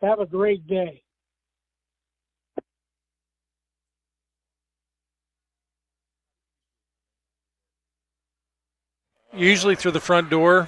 Have a great day. Usually through the front door.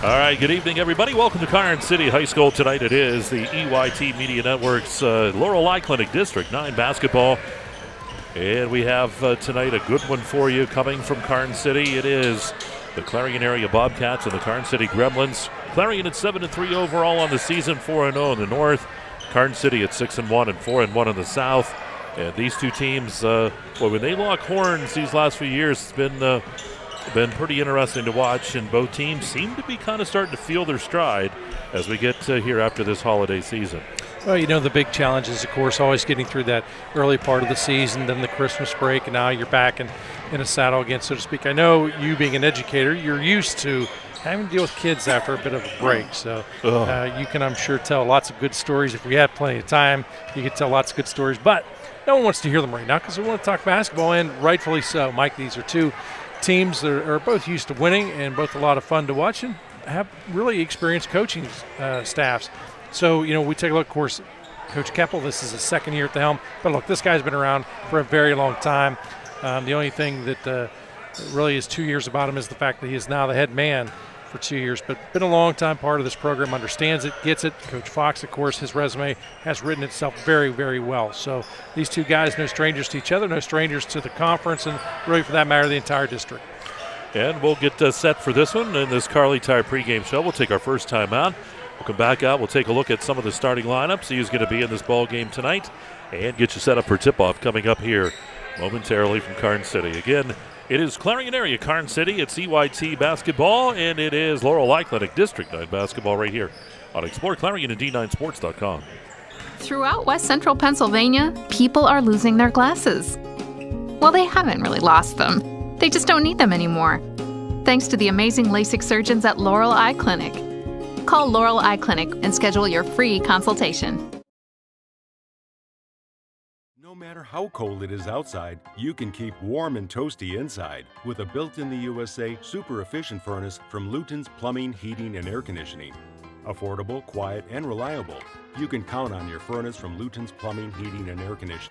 All right, good evening, everybody. Welcome to Karns City High School. Tonight it is the EYT Media Network's Laurel Eye Clinic District 9 basketball. And we have tonight a good one for you coming from Karns City. It is the Clarion area Bobcats and the Karns City Gremlins. Clarion at 7-3 overall on the season, 4-0 in the north. Karns City at 6-1 and 4-1 in the south. And these two teams, when they lock horns these last few years, it's been pretty interesting to watch, and both teams seem to be kind of starting to feel their stride as we get here after this holiday season. Well, you know, the big challenge is, of course, always getting through that early part of the season, then the Christmas break, and now you're back in a saddle again, so to speak. I know you being an educator, you're used to having to deal with kids after a bit of a break, so you can, I'm sure, tell lots of good stories. If we had plenty of time, you could tell lots of good stories, but no one wants to hear them right now because we want to talk basketball, and rightfully so. Mike, these are two teams that are both used to winning and both a lot of fun to watch and have really experienced coaching staffs. So, you know, we take a look, of course, Coach Keppel, this is his second year at the helm. But, look, this guy's been around for a very long time. The only thing that really is 2 years about him is the fact that he is now the head man for 2 years. But been a long time part of this program, understands it, gets it. Coach Fox, of course, his resume has written itself very, very well. So these two guys, no strangers to each other, no strangers to the conference, and really, for that matter, the entire district. And we'll get set for this one in this Carly Tire pregame show. We'll take our first time out. We'll come back out. We'll take a look at some of the starting lineups, see who's going to be in this ball game tonight, and get you set up for tip-off coming up here momentarily from Karns City. Again, it is Clarion area, Karns City. It's EYT basketball, and it is Laurel Clinic District 9 basketball right here on exploreClarion and D9Sports.com. Throughout West Central Pennsylvania, people are losing their glasses. Well, they haven't really lost them. They just don't need them anymore. Thanks to the amazing LASIK surgeons at Laurel Eye Clinic. Call Laurel Eye Clinic and schedule your free consultation. No matter how cold it is outside, you can keep warm and toasty inside with a built-in-the-USA super efficient furnace from Luton's Plumbing, Heating, and Air Conditioning. Affordable, quiet, and reliable. You can count on your furnace from Luton's Plumbing, Heating, and Air Conditioning.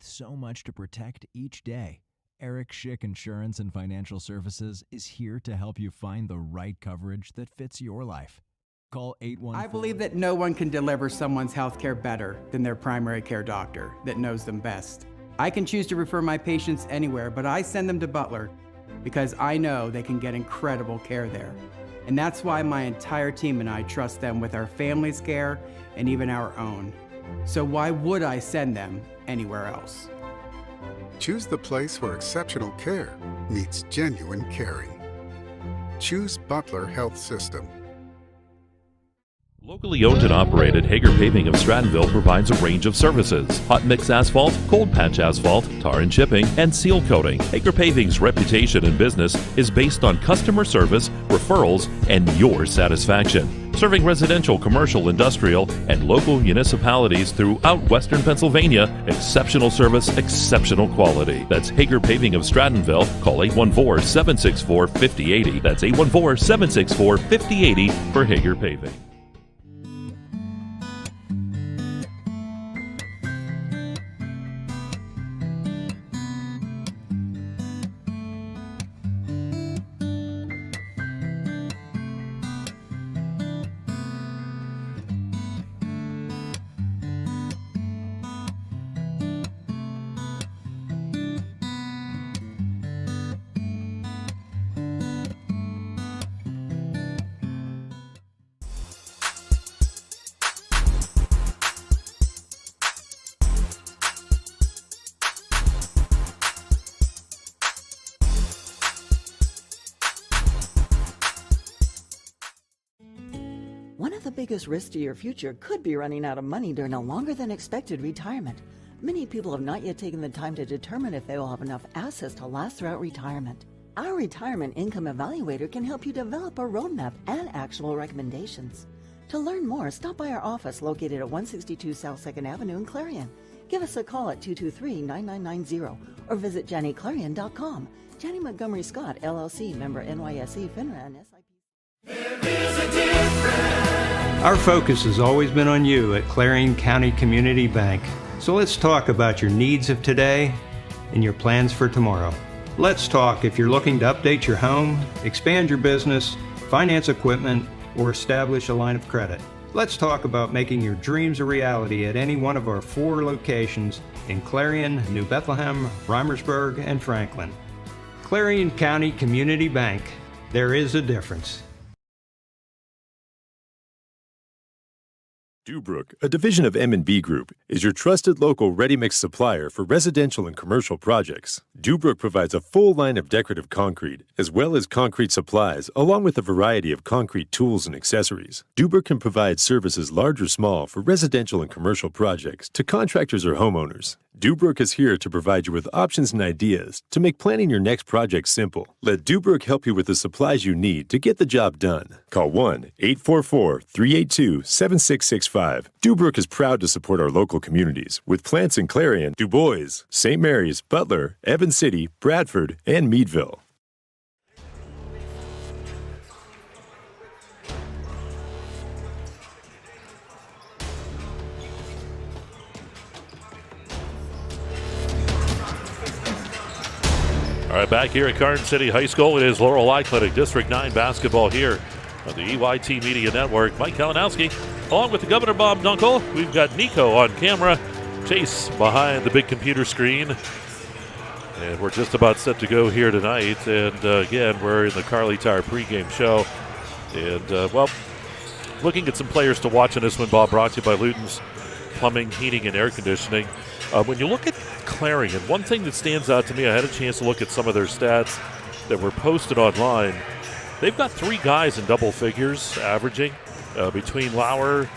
So much to protect each day. Eric Schick Insurance and Financial Services is here to help you find the right coverage that fits your life. Call 814. I believe that no one can deliver someone's health care better than their primary care doctor that knows them best. I can choose to refer my patients anywhere, but I send them to Butler because I know they can get incredible care there. And that's why my entire team and I trust them with our family's care and even our own. So why would I send them anywhere else? Choose the place where exceptional care meets genuine caring. Choose Butler Health System. Locally owned and operated, Hager Paving of Strattonville provides a range of services: hot mix asphalt, cold patch asphalt, tar and chipping, and seal coating. Hager Paving's reputation in business is based on customer service, referrals, and your satisfaction. Serving residential, commercial, industrial, and local municipalities throughout Western Pennsylvania, exceptional service, exceptional quality. That's Hager Paving of Strattonville. Call 814-764-5080. That's 814-764-5080 for Hager Paving. One of the biggest risks to your future could be running out of money during a longer than expected retirement. Many people have not yet taken the time to determine if they will have enough assets to last throughout retirement. Our Retirement Income Evaluator can help you develop a roadmap and actionable recommendations. To learn more, stop by our office located at 162 South 2nd Avenue in Clarion. Give us a call at 223-9990 or visit JannyClarion.com. Janney Montgomery Scott, LLC, member NYSE, FINRA, and SIP. Our focus has always been on you at Clarion County Community Bank. So let's talk about your needs of today and your plans for tomorrow. Let's talk if you're looking to update your home, expand your business, finance equipment, or establish a line of credit. Let's talk about making your dreams a reality at any one of our 4 locations in Clarion, New Bethlehem, Reimersburg, and Franklin. Clarion County Community Bank. There is a difference. Dubrook, a division of M&B Group, is your trusted local ready-mix supplier for residential and commercial projects. Dubrook provides a full line of decorative concrete, as well as concrete supplies, along with a variety of concrete tools and accessories. Dubrook can provide services large or small for residential and commercial projects to contractors or homeowners. Dubrook is here to provide you with options and ideas to make planning your next project simple. Let Dubrook help you with the supplies you need to get the job done. Call 1-844-382-7665. Dubrook is proud to support our local communities with plants in Clarion, Du Bois, St. Mary's, Butler, Evans City, Bradford, and Meadville. All right, back here at Karns City High School, it is Laurel Eye Clinic District 9 basketball here on the EYT Media Network. Mike Kalinowski, along with the Governor Bob Dunkel. We've got Nico on camera, Chase behind the big computer screen. And we're just about set to go here tonight. And again, we're in the Carly Tire pregame show. And, well, looking at some players to watch in this one, Bob, brought to you by Luton's Plumbing, Heating, and Air Conditioning. When you look at Clarion, one thing that stands out to me, I had a chance to look at some of their stats that were posted online. They've got 3 guys in double figures averaging between Lauer,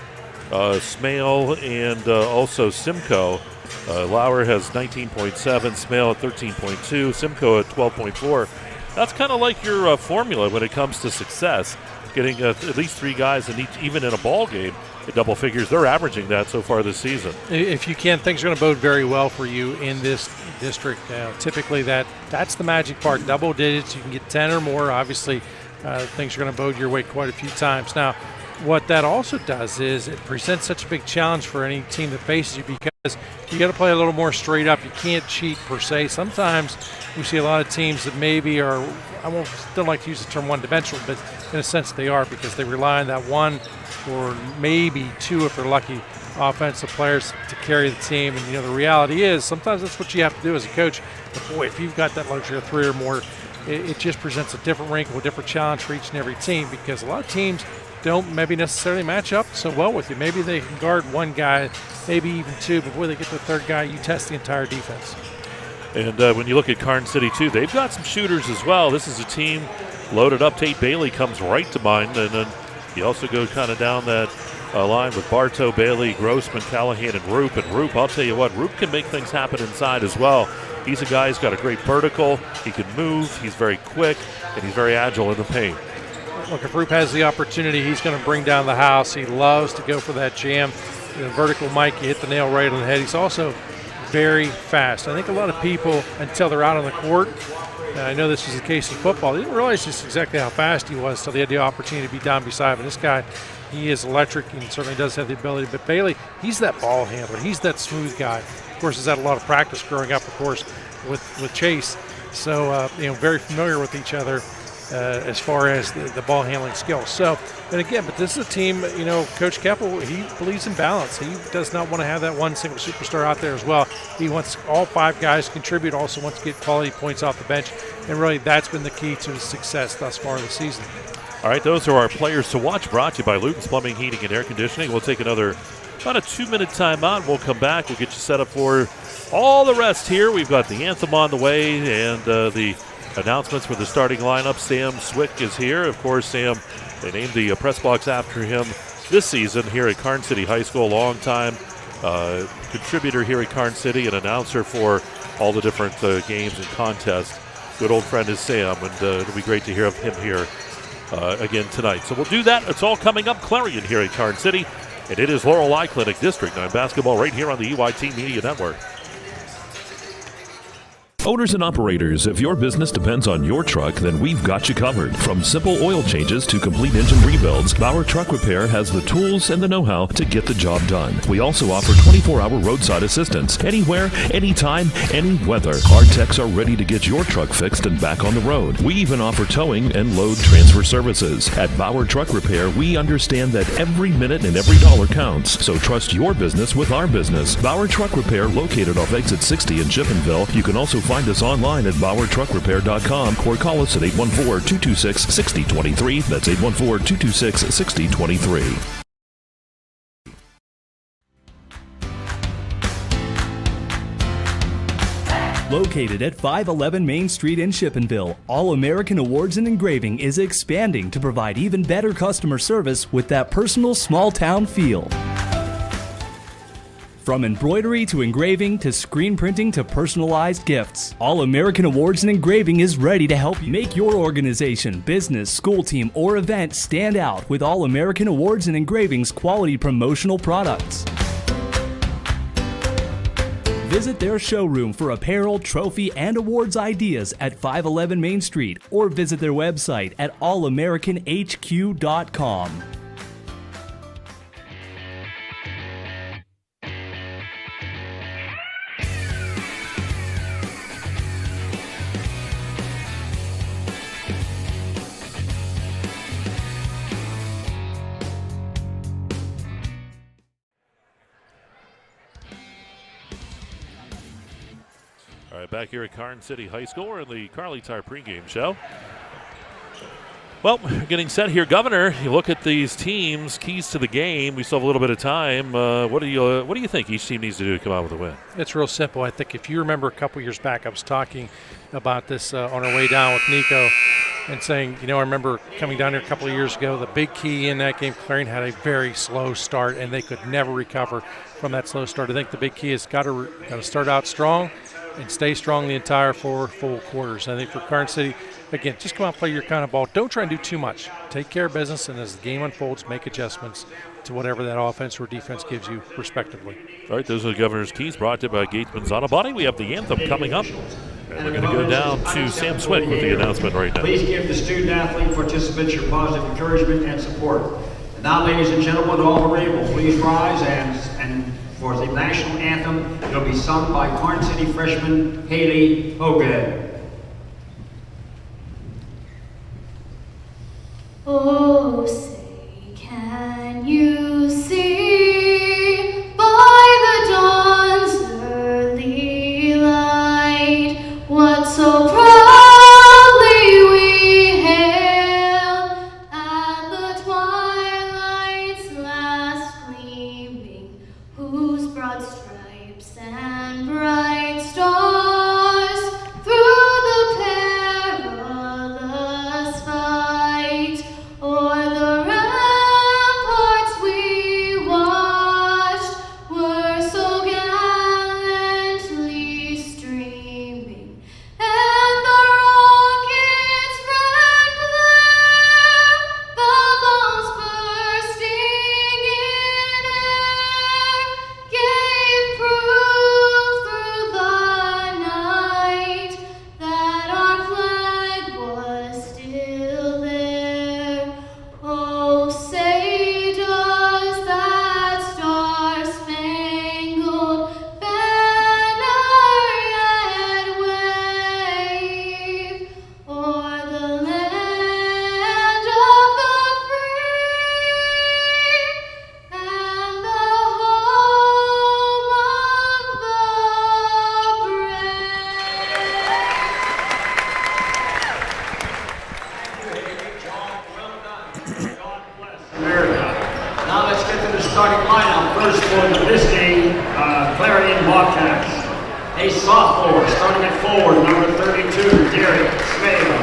Smale, and also Simcoe. Lauer has 19.7, Smale at 13.2, Simcoe at 12.4. That's kind of like your formula when it comes to success, getting at least 3 guys in each, even in a ball game. In double figures, they're averaging that so far this season. If you can, things are going to bode very well for you in this district. Typically, that's the magic part. Double digits, you can get 10 or more. Obviously, things are going to bode your way quite a few times. Now, what that also does is it presents such a big challenge for any team that faces you because you got to play a little more straight up. You can't cheat per se. Sometimes we see a lot of teams that maybe are, don't like to use the term one-dimensional, but in a sense they are because they rely on that one or maybe 2 if they're lucky offensive players to carry the team. And, the reality is sometimes that's what you have to do as a coach. But, boy, if you've got that luxury of 3 or more, it just presents a different wrinkle, a different challenge for each and every team because a lot of teams don't maybe necessarily match up so well with you. Maybe they can guard 1 guy, maybe even 2, but before they get to the 3rd guy, you test the entire defense. And when you look at Karns City, too, they've got some shooters as well. This is a team loaded up. Tate Bailey comes right to mind, and then you also go kind of down that line with Bartow, Bailey, Grossman, Callahan, and Roop. And Roop, I'll tell you what, Roop can make things happen inside as well. He's a guy who's got a great vertical. He can move. He's very quick, and he's very agile in the paint. Look, if Roop has the opportunity, he's going to bring down the house. He loves to go for that jam. The vertical Mike, you hit the nail right on the head. He's also very fast. I think a lot of people, until they're out on the court, and I know this was the case in football, they didn't realize just exactly how fast he was until they had the opportunity to be down beside him. This guy, he is electric and certainly does have the ability. But Bailey, he's that ball handler. He's that smooth guy. Of course, he's had a lot of practice growing up, of course, with Chase. So, very familiar with each other as far as the ball handling skills. So, and again, but this is a team, Coach Keppel, he believes in balance. He does not want to have that one single superstar out there as well. He wants all 5 guys to contribute, also wants to get quality points off the bench. And really, that's been the key to his success thus far in the season. All right, those are our players to watch, brought to you by Luton's Plumbing, Heating, and Air Conditioning. We'll take about a 2-minute timeout. We'll come back. We'll get you set up for all the rest here. We've got the anthem on the way and the announcements for the starting lineup. Sam Swick is here. Of course, Sam, they named the press box after him this season here at Karns City High School. Long-time contributor here at Karns City, an announcer for all the different games and contests. Good old friend is Sam, and it'll be great to hear of him here again tonight. So we'll do that. It's all coming up. Clarion here at Karns City, and it is Laurel Eye Clinic District 9 basketball right here on the EYT Media Network. Owners and operators, if your business depends on your truck, then we've got you covered. From simple oil changes to complete engine rebuilds, Bauer Truck Repair has the tools and the know-how to get the job done. We also offer 24-hour roadside assistance. Anywhere, anytime, any weather. Our techs are ready to get your truck fixed and back on the road. We even offer towing and load transfer services. At Bauer Truck Repair, we understand that every minute and every dollar counts. So trust your business with our business. Bauer Truck Repair, located off exit 60 in Chippenville. You can also find us online at exploreClarion.com or call us at 814-226-6023. That's 814-226-6023. Located at 511 Main Street in Shippenville, All American Awards and Engraving is expanding to provide even better customer service with that personal small-town feel. From embroidery to engraving to screen printing to personalized gifts, All American Awards and Engraving is ready to help you make your organization, business, school team, or event stand out with All American Awards and Engraving's quality promotional products. Visit their showroom for apparel, trophy, and awards ideas at 511 Main Street or visit their website at allamericanhq.com. All right, back here at Karns City High School, we're in the Carly Tire pregame show. Well, getting set here, Governor. You look at these teams, keys to the game. We still have a little bit of time. What do you think each team needs to do to come out with a win? It's real simple. I think if you remember a couple years back, I was talking about this on our way down with Nico and saying, I remember coming down here a couple of years ago, the big key in that game, Clarion had a very slow start, and they could never recover from that slow start. I think the big key is got to start out strong and stay strong the entire 4 full quarters. I think for Karns City, again, just come out and play your kind of ball. Don't try and do too much. Take care of business, and as the game unfolds, make adjustments to whatever that offense or defense gives you, respectively. All right, those are the Governor's Keys brought to you by Gatesman's Auto Body. We have the anthem coming up, and we're going to go down to Sam Swick with the announcement right now. Please give the student-athlete participants your positive encouragement and support. And now, ladies and gentlemen, all who are able, please rise and for the national anthem, it'll be sung by Karns City freshman Haley Hogan. Oh, say, can you see by the dawn's early light what so proudly we hailed at the twilight's last gleaming, whose broad stripes and bright stars through the perilous fight o'er the ramparts we watched were so gallantly streaming, and the rocket's red glare, the bombs bursting in air, gave proof through the night that our flag was still there. Oh, say does that star-spangled banner yet wave o'er the land of the free and the home of the America. Now let's get to the starting lineup. First for this game, Clarion Bobcats. A sophomore starting at forward, number 32, Derek Smale.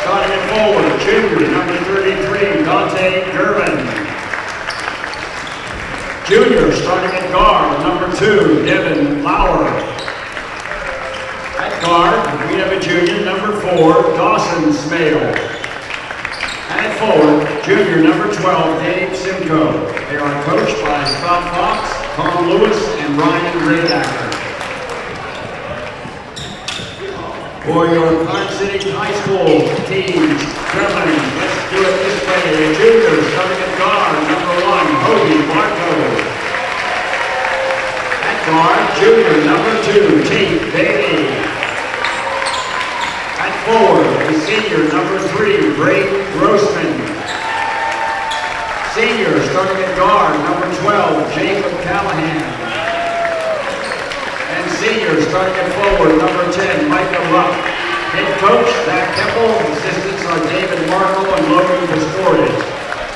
Starting at forward, junior, number 33, Dante Gervin. Junior starting at guard, number 2, Devin Lauer. At guard, we have a junior, number 4, Dawson Smale. At forward, junior number 12, Dave Simcoe. They are coached by Scott Fox, Tom Lewis, and Ryan Radacker. For your Karns City High School teams, gentlemen, let's do it this way. The juniors starting at guard, number 1, Hobie Barco. At guard, junior number 2, Tate Bailey. At forward, the senior number 3, Brayden Grossman. Senior starting at guard, number 12, Jacob Callahan. And senior starting at forward, number 10, Micah Rupp. Head coach, Zach Keppel. Assistants are David Markle and Logan Pistorius.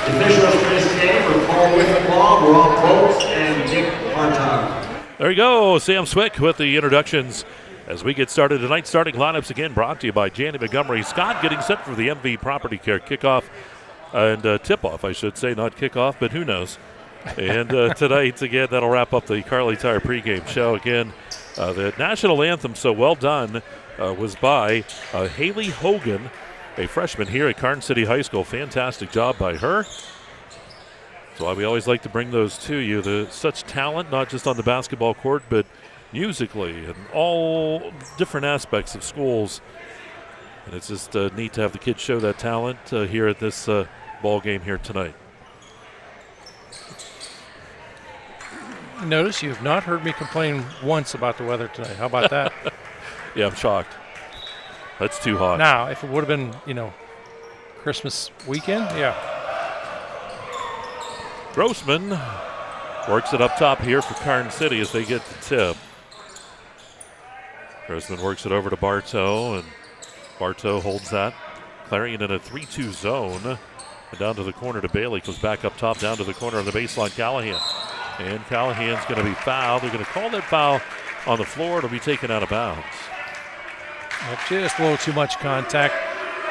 The officials for this game are Paul Wickenbaugh, Rob Bolts, and Dick Hartog. There you go, Sam Swick with the introductions as we get started tonight. Starting lineups again brought to you by Janny Montgomery Scott, getting set for the MV Property Care kickoff and tip-off, I should say, not kickoff, but who knows. And tonight, again, that'll wrap up the Carly Tire pregame show. Again, the national anthem, so well done, was by Haley Hogan, a freshman here at Karns City High School. Fantastic job by her. That's why we always like to bring those to you. Such talent, not just on the basketball court, but musically and all different aspects of schools. And it's just neat to have the kids show that talent here at this ball game here tonight. Notice you have not heard me complain once about the weather tonight. How about that? Yeah, I'm shocked. That's too hot. Now, if it would have been, Christmas weekend, yeah. Grossman works it up top here for Karns City as they get the tip. Grossman works it over to Bartow, and Bartow holds that. Clarion in a 3-2 zone. And down to the corner to Bailey. Goes back up top, down to the corner on the baseline, Callahan. And Callahan's going to be fouled. They're going to call that foul on the floor. It'll be taken out of bounds. Just a little too much contact.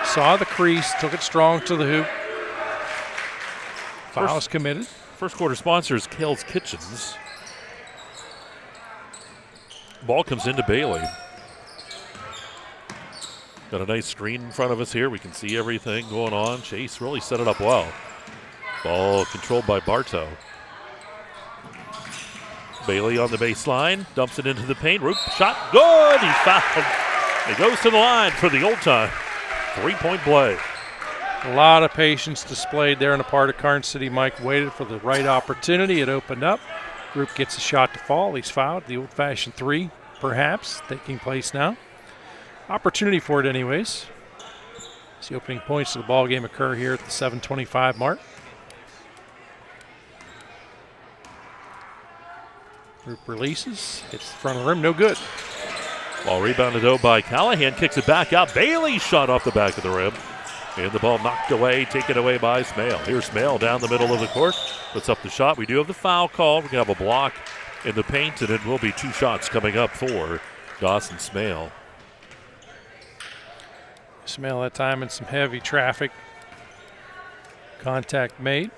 Saw the crease, took it strong to the hoop. Foul is committed. First quarter sponsor is Kale's Kitchens. Ball comes into Bailey. Got a nice screen in front of us here. We can see everything going on. Chase really set it up well. Ball controlled by Bartow. Bailey on the baseline, dumps it into the paint. Roop shot, good. He's fouled. He goes to the line for the old time 3-point play. A lot of patience displayed there on the part of Karns City. Mike waited for the right opportunity. It opened up. Roop gets a shot to fall. He's fouled. The old-fashioned three, perhaps, taking place now. Opportunity for it anyways. As the opening points of the ball game occur here at the 7:25 mark. Roop releases, hits the front of the rim, no good. Ball rebounded though by Callahan, kicks it back out. Bailey shot off the back of the rim. And the ball knocked away, taken away by Smale. Here's Smale down the middle of the court. Puts up the shot. We do have the foul call. We're going to have a block in the paint, and it will be 2 shots coming up for Dawson Smale. Smale that time in some heavy traffic. Contact made.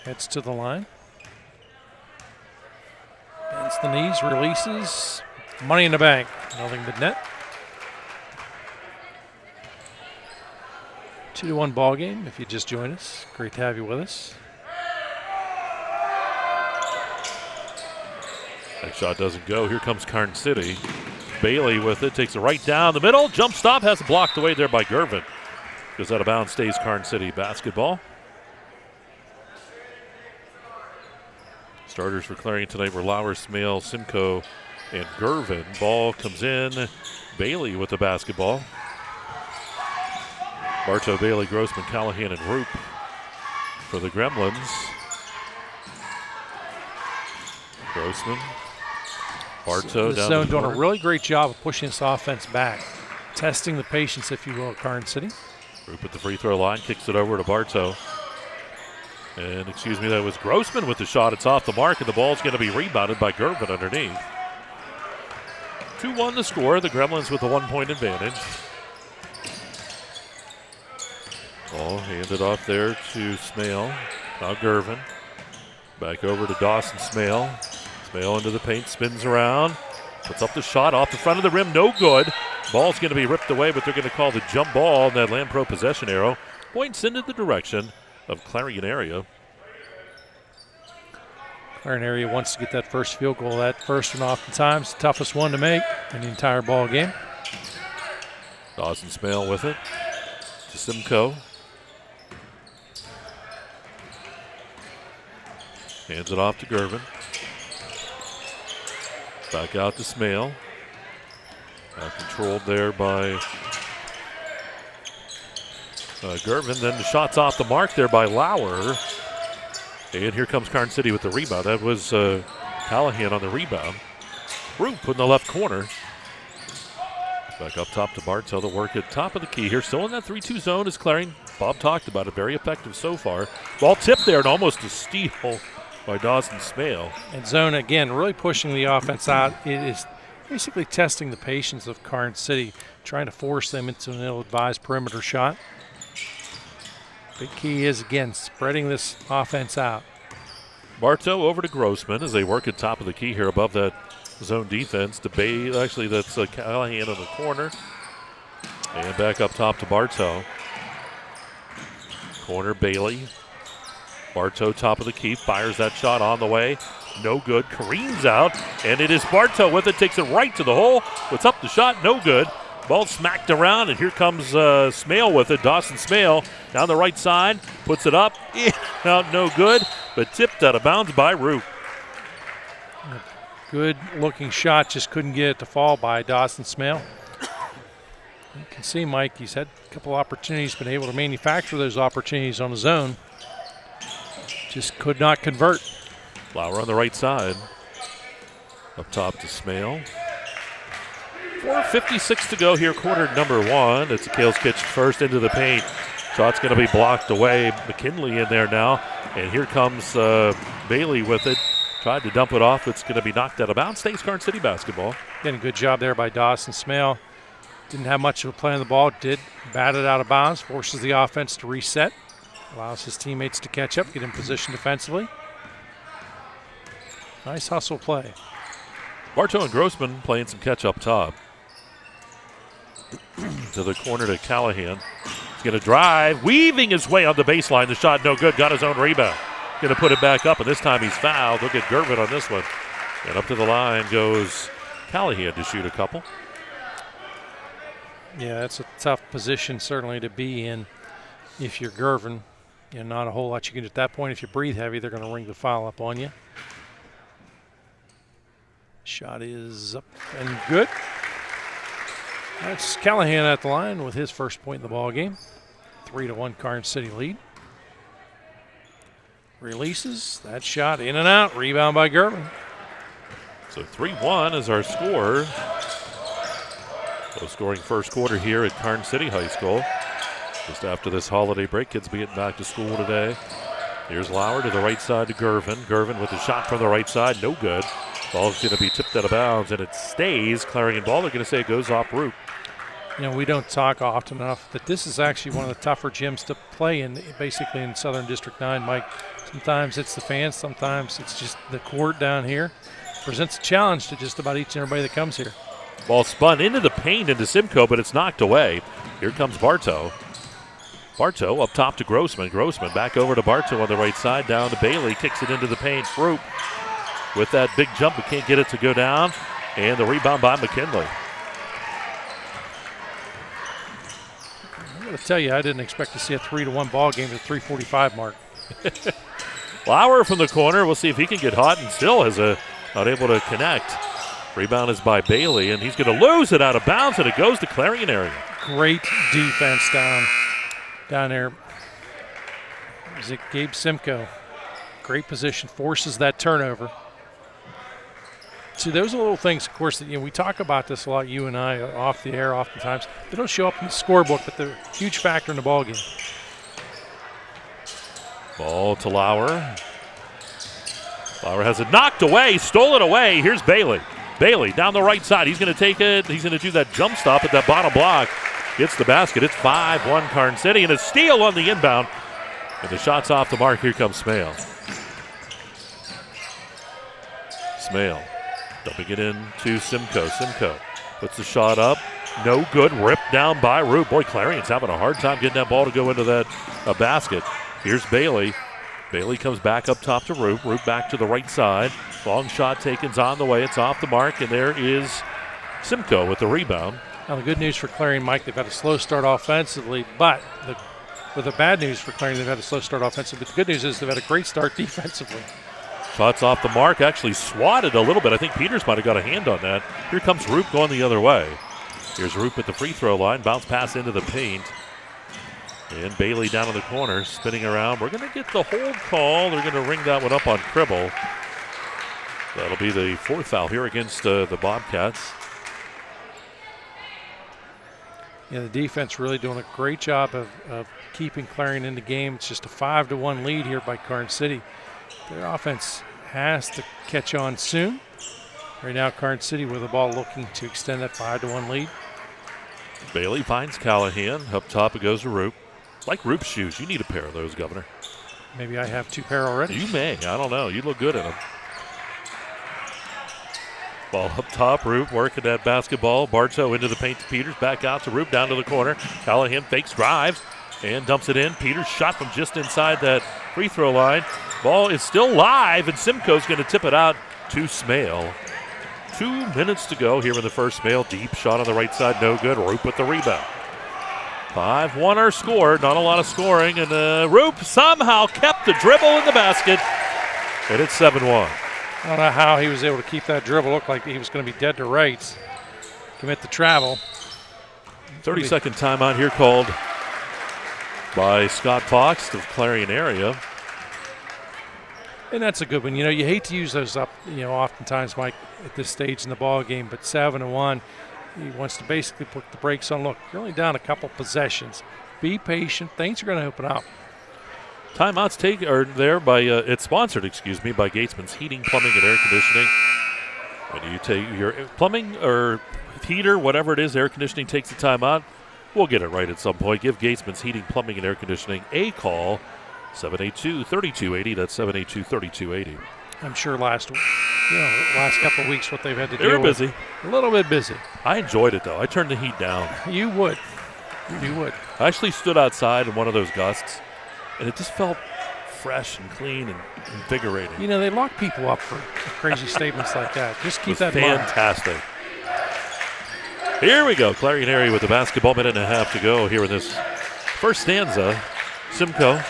Heads to the line. Bends the knees, releases. Money in the bank. Nothing but net. 2-1 ball game. If you just joined us, great to have you with us. That shot doesn't go. Here comes Karns City. Bailey with it, takes it right down the middle. Jump stop, has it blocked away there by Gervin. Goes out of bounds, stays Karns City basketball. Starters for Clarion tonight were Lauer, Smale, Simcoe, and Gervin. Ball comes in. Bailey with the basketball. Bartow, Bailey, Grossman, Callahan, and Roop for the Gremlins. Grossman. Bartow the down zone the doing corner. a really great job of pushing this offense back, testing the patience, if you will, of Karns City. Roop at the free throw line, kicks it over to Bartow. And that was Grossman with the shot. It's off the mark, and the ball's going to be rebounded by Gervin underneath. 2-1 the score. The Gremlins with a 1-point advantage. Ball handed off there to Smale. Now Gervin. Back over to Dawson Smale. Smale into the paint, spins around. Puts up the shot off the front of the rim, no good. Ball's going to be ripped away, but they're going to call the jump ball, and that Land Pro possession arrow points into the direction of Clarion area. Clarion area wants to get that first field goal. That first one oftentimes the toughest one to make in the entire ball game. Dawson Smale with it to Simcoe. Hands it off to Gervin. Back out to Smale. Now controlled there by Gervin. Then the shot's off the mark there by Lauer. And here comes Karns City with the rebound. That was Callahan on the rebound. Roop in the left corner. Back up top to Bartow. The work at top of the key here. Still in that 3-2 zone is Clarion. Bob talked about it. Very effective so far. Ball tipped there and almost a steal by Dawson Smale. And zone, again, really pushing the offense out. It is basically testing the patience of Karns City, trying to force them into an ill-advised perimeter shot. The key is, again, spreading this offense out. Bartow over to Grossman as they work at top of the key here above that zone defense. Actually, that's Callahan in the corner. And back up top to Bartow. Corner, Bailey. Bartow top of the key, fires that shot on the way. No good, careens out, and it is Bartow with it, takes it right to the hole. What's up the shot? No good. Ball smacked around, and here comes Smale with it. Dawson Smale down the right side, puts it up, out no good, but tipped out of bounds by Roop. Good looking shot, just couldn't get it to fall by Dawson Smale. You can see, Mike, he's had a couple opportunities, been able to manufacture those opportunities on his own. Just could not convert. Lauer on the right side. Up top to Smale. 4:56 to go here, quarter number one. It's a Kales Kitchen first into the paint. Shot's going to be blocked away. McKinley in there now. And here comes Bailey with it. Tried to dump it off. It's going to be knocked out of bounds. Stays Karns City basketball. Again, a good job there by Dawson Smale. Didn't have much of a play on the ball. Did bat it out of bounds. Forces the offense to reset. Allows his teammates to catch up, get in position defensively. Nice hustle play. Bartow and Grossman playing some catch up top. To the corner to Callahan. He's going to drive, weaving his way on the baseline. The shot no good, got his own rebound. Going to put it back up, and this time he's fouled. Look at Gervin on this one. And up to the line goes Callahan to shoot a couple. Yeah, that's a tough position certainly to be in if you're Gervin. Not a whole lot you can do at that point. If you breathe heavy, they're going to ring the foul up on you. Shot is up and good. That's Callahan at the line with his first point in the ball game. 3-1 Karns City lead. Releases that shot in and out. Rebound by Gervin. So 3-1 is our score. Low scoring first quarter here at Karns City High School. Just after this holiday break, kids be getting back to school today. Here's Lauer to the right side to Gervin. Gervin with a shot from the right side, no good. Ball's going to be tipped out of bounds, and it stays Clarion ball. They're going to say it goes off Roop. We don't talk often enough that this is actually one of the tougher gyms to play in, basically in Southern District 9, Mike. Sometimes it's the fans, sometimes it's just the court down here. Presents a challenge to just about each and everybody that comes here. Ball spun into the paint into Simcoe, but it's knocked away. Here comes Bartow. Bartow up top to Grossman. Grossman back over to Bartow on the right side, down to Bailey, kicks it into the paint. Roop with that big jump, but can't get it to go down. And the rebound by McKinley. I'm going to tell you, I didn't expect to see a 3-1 ball game at the 3:45 mark. Lauer from the corner. We'll see if he can get hot, and still is not able to connect. Rebound is by Bailey, and he's going to lose it out of bounds, and it goes to Clarion area. Great defense down there. Is it Gabe Simcoe? Great position, forces that turnover. See, those are little things, of course, that we talk about this a lot, you and I, off the air oftentimes. They don't show up in the scorebook, but they're a huge factor in the ball game. Ball to Lauer. Lauer has it knocked away, stole it away. Here's Bailey. Bailey down the right side. He's going to take it. He's going to do that jump stop at that bottom block. Gets the basket. It's 5-1 Karns City, and a steal on the inbound. And the shot's off the mark. Here comes Smale. Smale dumping it in to Simcoe. Simcoe puts the shot up. No good. Ripped down by Roop. Boy, Clarion's having a hard time getting that ball to go into that basket. Here's Bailey. Bailey comes back up top to Roop. Roop back to the right side. Long shot taken's on the way. It's off the mark, and there is Simcoe with the rebound. Now, the good news for Clarion, Mike, they've had a slow start offensively, but with the bad news for Clarion, they've had a slow start offensively. But the good news is they've had a great start defensively. Shots off the mark, actually swatted a little bit. I think Peters might have got a hand on that. Here comes Roop going the other way. Here's Roop at the free throw line. Bounce pass into the paint. And Bailey down in the corner, spinning around. We're going to get the hold call. They're going to ring that one up on Cribble. That'll be the fourth foul here against the Bobcats. Yeah, the defense really doing a great job of keeping Clarion in the game. It's just a 5-1 lead here by Karns City. Their offense has to catch on soon. Right now, Karns City with the ball looking to extend that 5-1 lead. Bailey finds Callahan. Up top it goes to Roop. Like Roop's shoes. You need a pair of those, Governor. Maybe I have 2 pair already. You may. I don't know. You look good in them. Ball up top. Roop working that basketball. Bartow into the paint to Peters. Back out to Roop. Down to the corner. Callahan fakes, drives, and dumps it in. Peters shot from just inside that free throw line. Ball is still live, and Simcoe's going to tip it out to Smale. 2 minutes to go here in the first. Smale deep shot on the right side. No good. Roop with the rebound. 5-1 our score. Not a lot of scoring. And Roop somehow kept the dribble in the basket. And it's 7-1. I don't know how he was able to keep that dribble. Looked like he was going to be dead to rights. Commit the travel. 30-second timeout here called by Scott Fox of Clarion area. And that's a good one. You know, you hate to use those up, oftentimes, Mike, at this stage in the ball game, but 7-1, he wants to basically put the brakes on. Look, you're only down a couple possessions. Be patient. Things are going to open up. Timeouts it's sponsored, by Gatesman's Heating, Plumbing, and Air Conditioning. When you take your plumbing or heater, whatever it is, air conditioning takes a timeout, we'll get it right at some point. Give Gatesman's Heating, Plumbing, and Air Conditioning a call. 782-3280. That's 782-3280. I'm sure last couple of weeks what they've had to They were deal busy. with. A little bit busy. I enjoyed it, though. I turned the heat down. You would. You would. I actually stood outside in one of those gusts, and it just felt fresh and clean and invigorating. You know, they lock people up for crazy statements like that. Just keep that in mind. Fantastic. Here we go. Clarion area with the basketball. Minute and a half to go here in this first stanza. Simcoe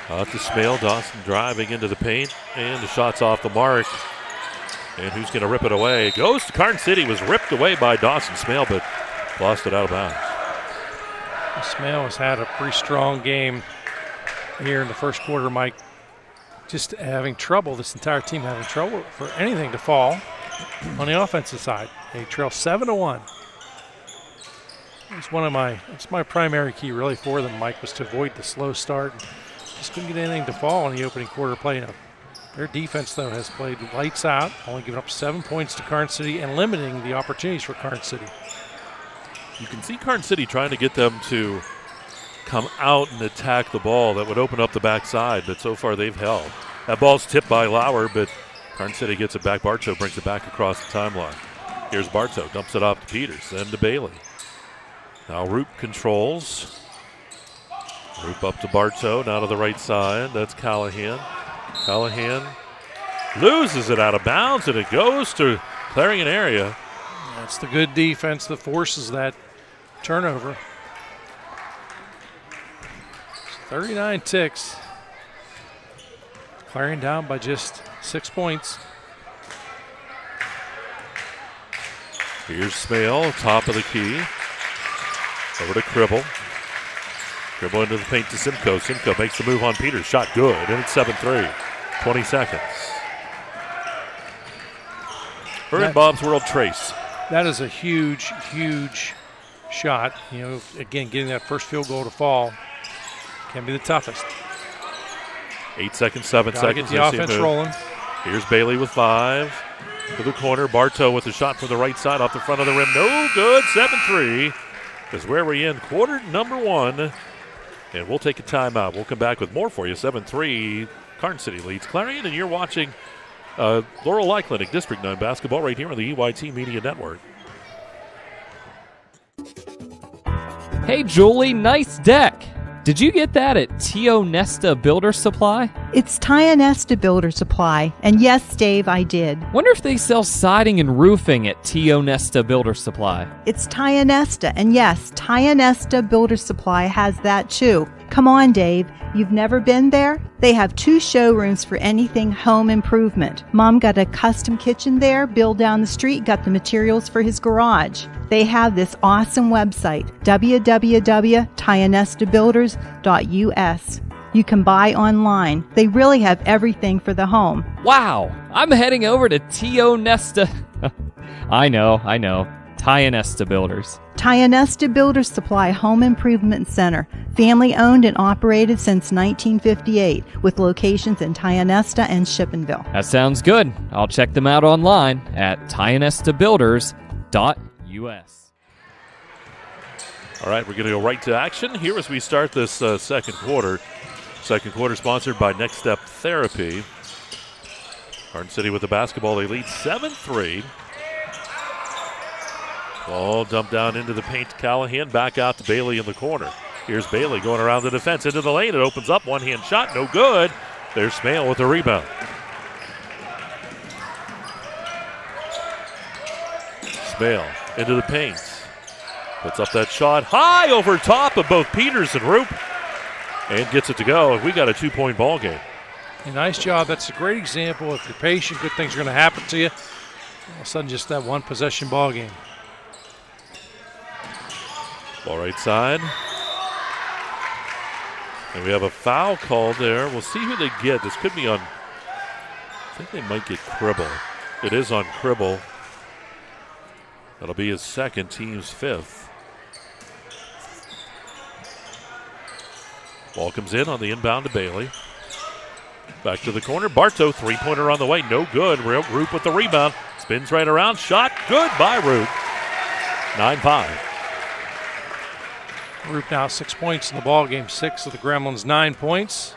out to Smale. Dawson driving into the paint, and the shot's off the mark. And who's going to rip it away? Goes to Karns City. Was ripped away by Dawson Smale, but lost it out of bounds. Smale has had a pretty strong game here in the first quarter, Mike. Just having trouble, this entire team having trouble for anything to fall on the offensive side. They trail 7-1. It's my primary key really for them, Mike, was to avoid the slow start. Just couldn't get anything to fall in the opening quarter play. Now, their defense, though, has played lights out, only giving up 7 points to Karns City and limiting the opportunities for Karns City. You can see Karns City trying to get them to come out and attack the ball. That would open up the backside, but so far they've held. That ball's tipped by Lauer, but Karns City gets it back. Bartow brings it back across the timeline. Here's Bartow, dumps it off to Peters, then to Bailey. Now Roop controls. Roop up to Bartow, now to the right side. That's Callahan. Callahan loses it out of bounds, and it goes to Clarion area. That's the good defense that forces that turnover. 39 ticks. Clarion down by just 6 points. Here's Smale, top of the key. Over to Cribble. Cribble into the paint to Simcoe. Simcoe makes the move on Peters. Shot good, and it's 7-3. 20 seconds. We're in Bob's World Trace. That is a huge, huge shot. You know, again, getting that first field goal to fall can be the toughest. 8 seconds, 7 seconds. Get the offense rolling. Here's Bailey with 5. To the corner. Bartow with the shot from the right side off the front of the rim. No good. 7-3 is where we're in quarter number 1. And we'll take a timeout. We'll come back with more for you. 7-3. Karns City leads Clarion, and you're watching Laurel Eye Clinic District 9 basketball right here on the EYT Media Network. Hey, Julie, nice deck. Did you get that at Tio Nesta Builder Supply? It's Tio Nesta Builder Supply. And yes, Dave, I did. Wonder if they sell siding and roofing at Tio Nesta Builder Supply. It's Tio Nesta. And yes, Tio Nesta Builder Supply has that too. Come on, Dave. You've never been there? They have 2 showrooms for anything home improvement. Mom got a custom kitchen there. Bill down the street got the materials for his garage. They have this awesome website, www.tionestabuilders.us. You can buy online. They really have everything for the home. Wow, I'm heading over to Tio Nesta. I know. Tionesta Builders. Tionesta Builder Supply Home Improvement Center, family owned and operated since 1958, with locations in Tionesta and Shippenville. That sounds good. I'll check them out online at tionestabuilders.us. All right, we're going to go right to action here as we start this second quarter. Second quarter sponsored by Next Step Therapy. Karns City with the basketball. They lead 7-3. Ball dumped down into the paint to Callahan. Back out to Bailey in the corner. Here's Bailey going around the defense into the lane. It opens up. One-hand shot. No good. There's Smale with the rebound. Smale into the paint. Puts up that shot high over top of both Peters and Roop. And gets it to go. We got a 2-point ball game. A nice job. That's a great example. If you're patient, good things are going to happen to you. All of a sudden, just that one possession ball game. Ball right side. And we have a foul called there. We'll see who they get. This could be on, I think they might get Cribble. It is on Cribble. That'll be his second, team's fifth. Ball comes in on the inbound to Bailey. Back to the corner. Bartow, three-pointer on the way. No good. Roop with the rebound. Spins right around. Shot good by Roop. 9-5. Roop now 6 points in the ball game. 6 of the Gremlins, 9 points.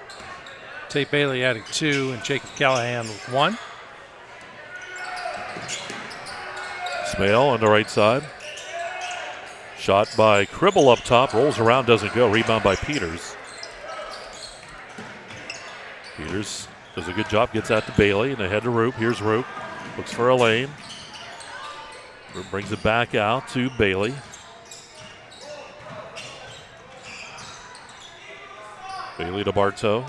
Tate Bailey adding 2 and Jacob Callahan with 1. Smale on the right side. Shot by Cribble up top. Rolls around, doesn't go. Rebound by Peters. Peters does a good job, gets out to Bailey and ahead to Roop. Here's Roop, looks for a lane. Roop brings it back out to Bailey. Bailey to Bartow.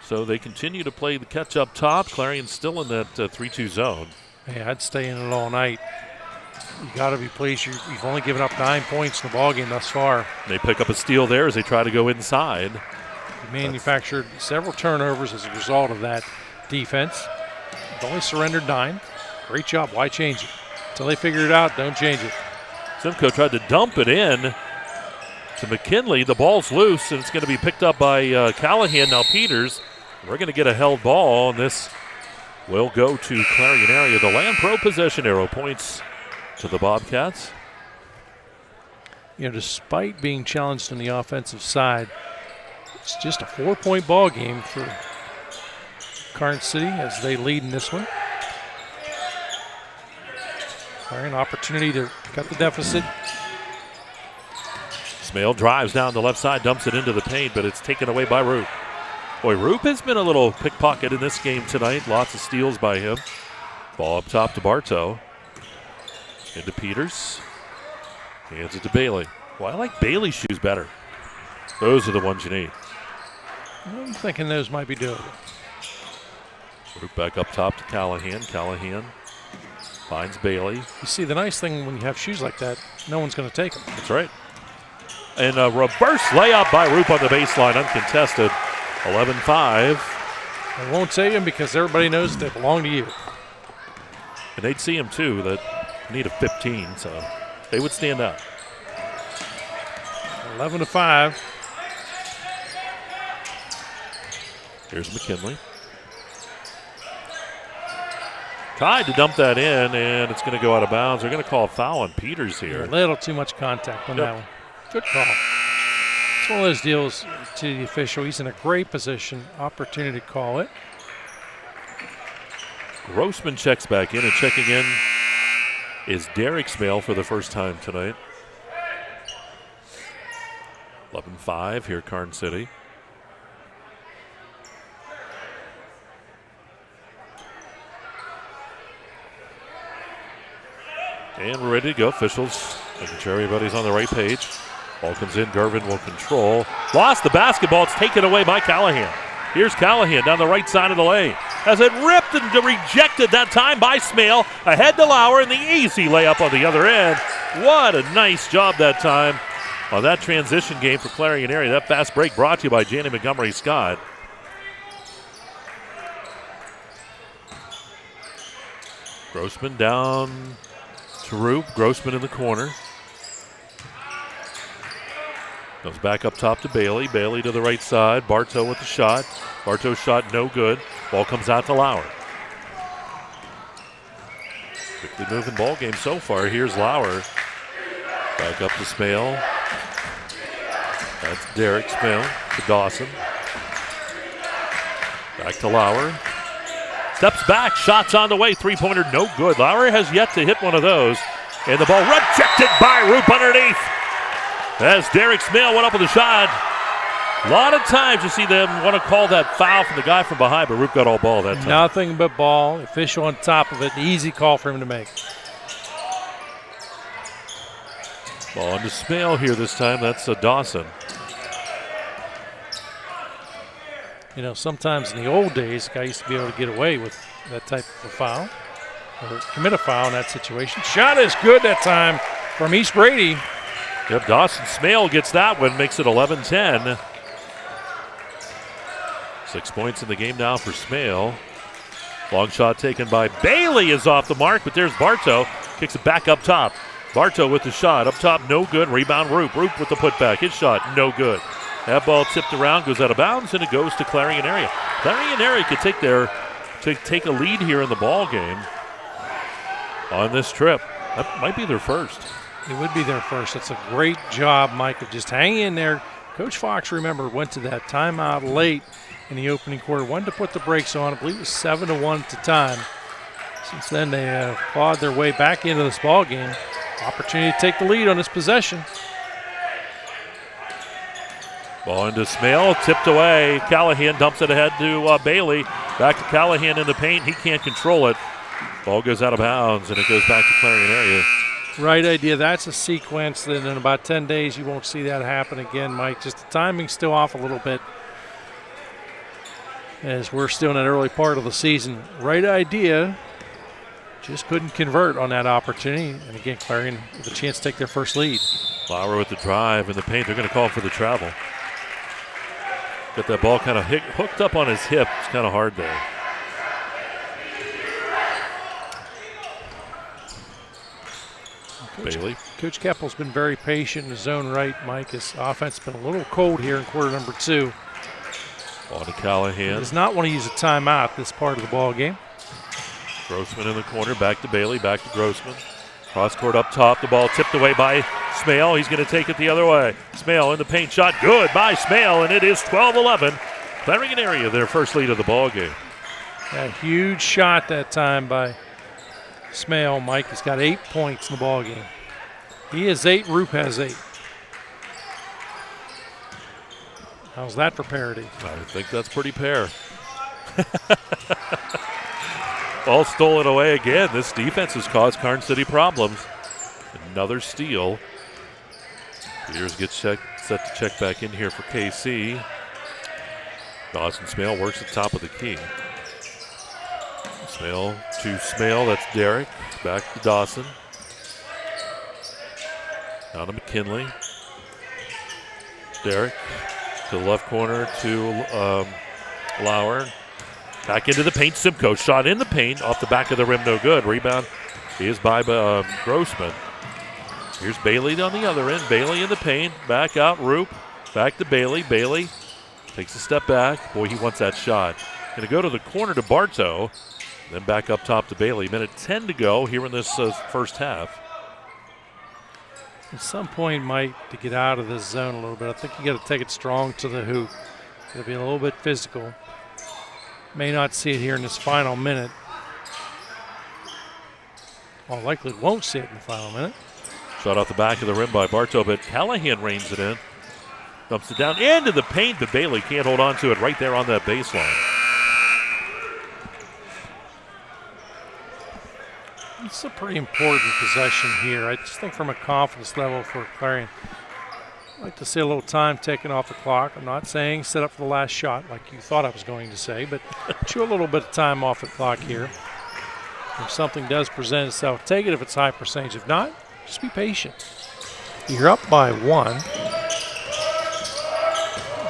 So they continue to play the catch up top. Clarion's still in that 3-2 zone. Hey, I'd stay in it all night. You got to be pleased. You've only given up 9 points in the ballgame thus far. They pick up a steal there as they try to go inside. You manufactured several turnovers as a result of that defense. They've only surrendered 9. Great job. Why change it? Until they figure it out, don't change it. Simcoe tried to dump it in to McKinley. The ball's loose, and it's going to be picked up by Callahan. Now Peters. We're going to get a held ball, and this will go to Clarion area. The Land Pro possession arrow points to the Bobcats. You know, despite being challenged on the offensive side, it's just a 4-point ball game for Karns City as they lead in this one. An opportunity to cut the deficit. Smale drives down the left side, dumps it into the paint, but it's taken away by Roop. Boy, Roop has been a little pickpocket in this game tonight. Lots of steals by him. Ball up top to Bartow. Into Peters. Hands it to Bailey. Well, I like Bailey's shoes better. Those are the ones you need. I'm thinking those might be doable. Roop back up top to Callahan. Callahan finds Bailey. You see, the nice thing when you have shoes like that, no one's going to take them. That's right. And a reverse layup by Roop on the baseline, uncontested. 11-5. I won't say them because everybody knows they belong to you. And they'd see him too, that need a 15, so they would stand out. 11-5. Here's McKinley. Tried to dump that in, and it's going to go out of bounds. They're going to call a foul on Peters here. A little too much contact on that one. Good call. It's one of those deals to the official. He's in a great position. Opportunity to call it. Grossman checks back in, and checking in is Derek Smale for the first time tonight. 11-5 here, Karns City. And we're ready to go. Officials making sure everybody's on the right page. Ball comes in. Gervin will control. Lost the basketball. It's taken away by Callahan. Here's Callahan down the right side of the lane. Has it ripped and rejected that time by Smale. Ahead to Lauer and the easy layup on the other end. What a nice job that time on that transition game for Clarion area. That fast break brought to you by Janney Montgomery Scott. Grossman down to Roop. Grossman in the corner. Goes back up top to Bailey. Bailey to the right side. Bartow with the shot. Bartow's shot no good. Ball comes out to Lauer. Quickly moving ball game so far. Here's Lauer. Back up to Smale. That's Derek Smale to Dawson. Back to Lauer. Steps back. Shots on the way. Three-pointer no good. Lauer has yet to hit one of those. And the ball rejected by Roop underneath. As Derek Smale went up with a shot. A lot of times you see them want to call that foul from the guy from behind, but Roop got all ball that time. Nothing but ball. Official on top of it. Easy call for him to make. Ball into Smale here this time. That's Dawson. You know, sometimes in the old days, a guy used to be able to get away with that type of a foul or commit a foul in that situation. Shot is good that time from East Brady. Yep, Dawson Smale gets that one, makes it 11-10. 6 points in the game now for Smale. Long shot taken by Bailey is off the mark, but there's Bartow. Kicks it back up top. Bartow with the shot. Up top, no good. Rebound, Roop. Roop with the putback. His shot, no good. That ball tipped around, goes out of bounds, and it goes to Clarion area. Clarion area could take a lead here in the ball game on this trip. That might be their first. It would be their first. That's a great job, Mike, of just hanging in there. Coach Fox, remember, went to that timeout late in the opening quarter. Wanted to put the brakes on. I believe it was 7-1 at the time. Since then, they clawed their way back into this ball game. Opportunity to take the lead on this possession. Ball into Smale, tipped away. Callahan dumps it ahead to Bailey. Back to Callahan in the paint. He can't control it. Ball goes out of bounds, and it goes back to Clarion area. Right idea. That's a sequence that in about 10 days you won't see that happen again, Mike. Just the timing's still off a little bit as we're still in that early part of the season. Right idea. Just couldn't convert on that opportunity. And again, Clarion with a chance to take their first lead. Lauer with the drive in the paint. They're going to call for the travel. Got that ball kind of hooked up on his hip. It's kind of hard there. Bailey. Coach Keppel's been very patient in his own right, Mike. His offense has been a little cold here in quarter number 2. Ball to Callahan. He does not want to use a timeout this part of the ball game. Grossman in the corner, back to Bailey, back to Grossman. Cross court up top, the ball tipped away by Smale. He's going to take it the other way. Smale in the paint, shot good by Smale, and it is 12-11. Clarion area, their first lead of the ball game. A huge shot that time by Smale. Mike has got 8 points in the ball game. He has 8, Roop has 8. How's that for parity? I think that's pretty fair. Ball stolen away again. This defense has caused Karns City problems. Another steal. Peters gets set to check back in here for KC. Dawson Smale works at the top of the key. Smale to Smale, that's Derek. Back to Dawson. Down to McKinley. Derek to the left corner to Lauer. Back into the paint, Simcoe. Shot in the paint, off the back of the rim, no good. Rebound is by Grossman. Here's Bailey on the other end. Bailey in the paint, back out, Roop. Back to Bailey. Bailey takes a step back. Boy, he wants that shot. Going to go to the corner to Bartow. Then back up top to Bailey. Minute 10 to go here in this first half. At some point, Mike, to get out of this zone a little bit, I think you got to take it strong to the hoop. It'll be a little bit physical. May not see it here in this final minute. Well, likely won't see it in the final minute. Shot off the back of the rim by Bartow, but Callahan reins it in. Dumps it down into the paint, but Bailey can't hold on to it right there on that baseline. It's a pretty important possession here. I just think from a confidence level for Clarion, I'd like to see a little time taken off the clock. I'm not saying set up for the last shot like you thought I was going to say, but chew a little bit of time off the clock here. If something does present itself, take it if it's high percentage. If not, just be patient. You're up by 1.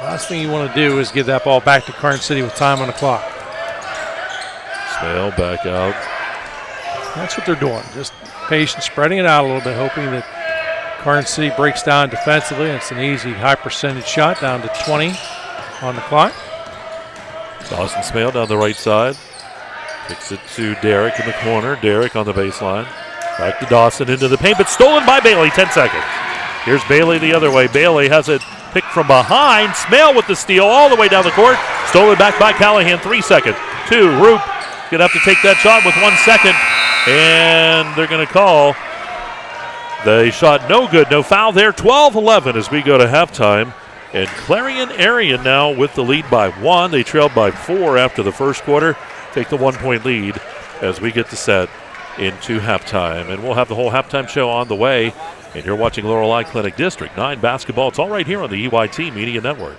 Last thing you want to do is give that ball back to Karns City with time on the clock. Smale back out. That's what they're doing, just patient, spreading it out a little bit, hoping that Karns City breaks down defensively. It's an easy, high-percentage shot down to 20 on the clock. Dawson Smale down the right side. Kicks it to Derrick in the corner. Derrick on the baseline. Back to Dawson into the paint, but stolen by Bailey. 10 seconds. Here's Bailey the other way. Bailey has it picked from behind. Smale with the steal all the way down the court. Stolen back by Callahan. 3 seconds. 2. Roop going to have to take that shot with 1 second. And they're going to call the shot no good. No foul there. 12-11 as we go to halftime. And Clarion Area now with the lead by 1. They trailed by 4 after the first quarter. Take the 1-point lead as we get the set into halftime. And we'll have the whole halftime show on the way. And you're watching Laurel Clinic District 9 basketball. It's all right here on the EYT Media Network.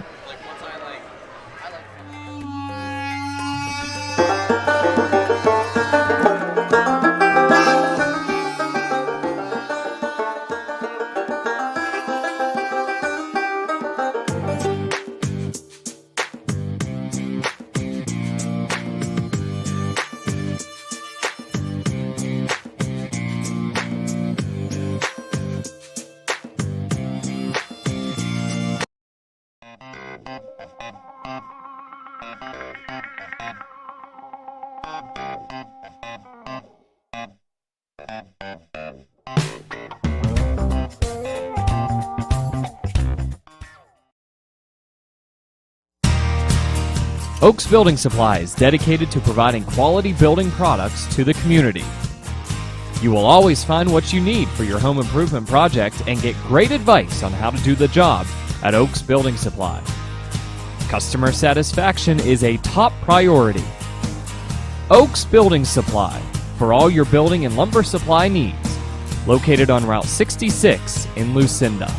Oaks Building Supply is dedicated to providing quality building products to the community. You will always find what you need for your home improvement project and get great advice on how to do the job at Oaks Building Supply. Customer satisfaction is a top priority. Oaks Building Supply for all your building and lumber supply needs. Located on Route 66 in Lucinda.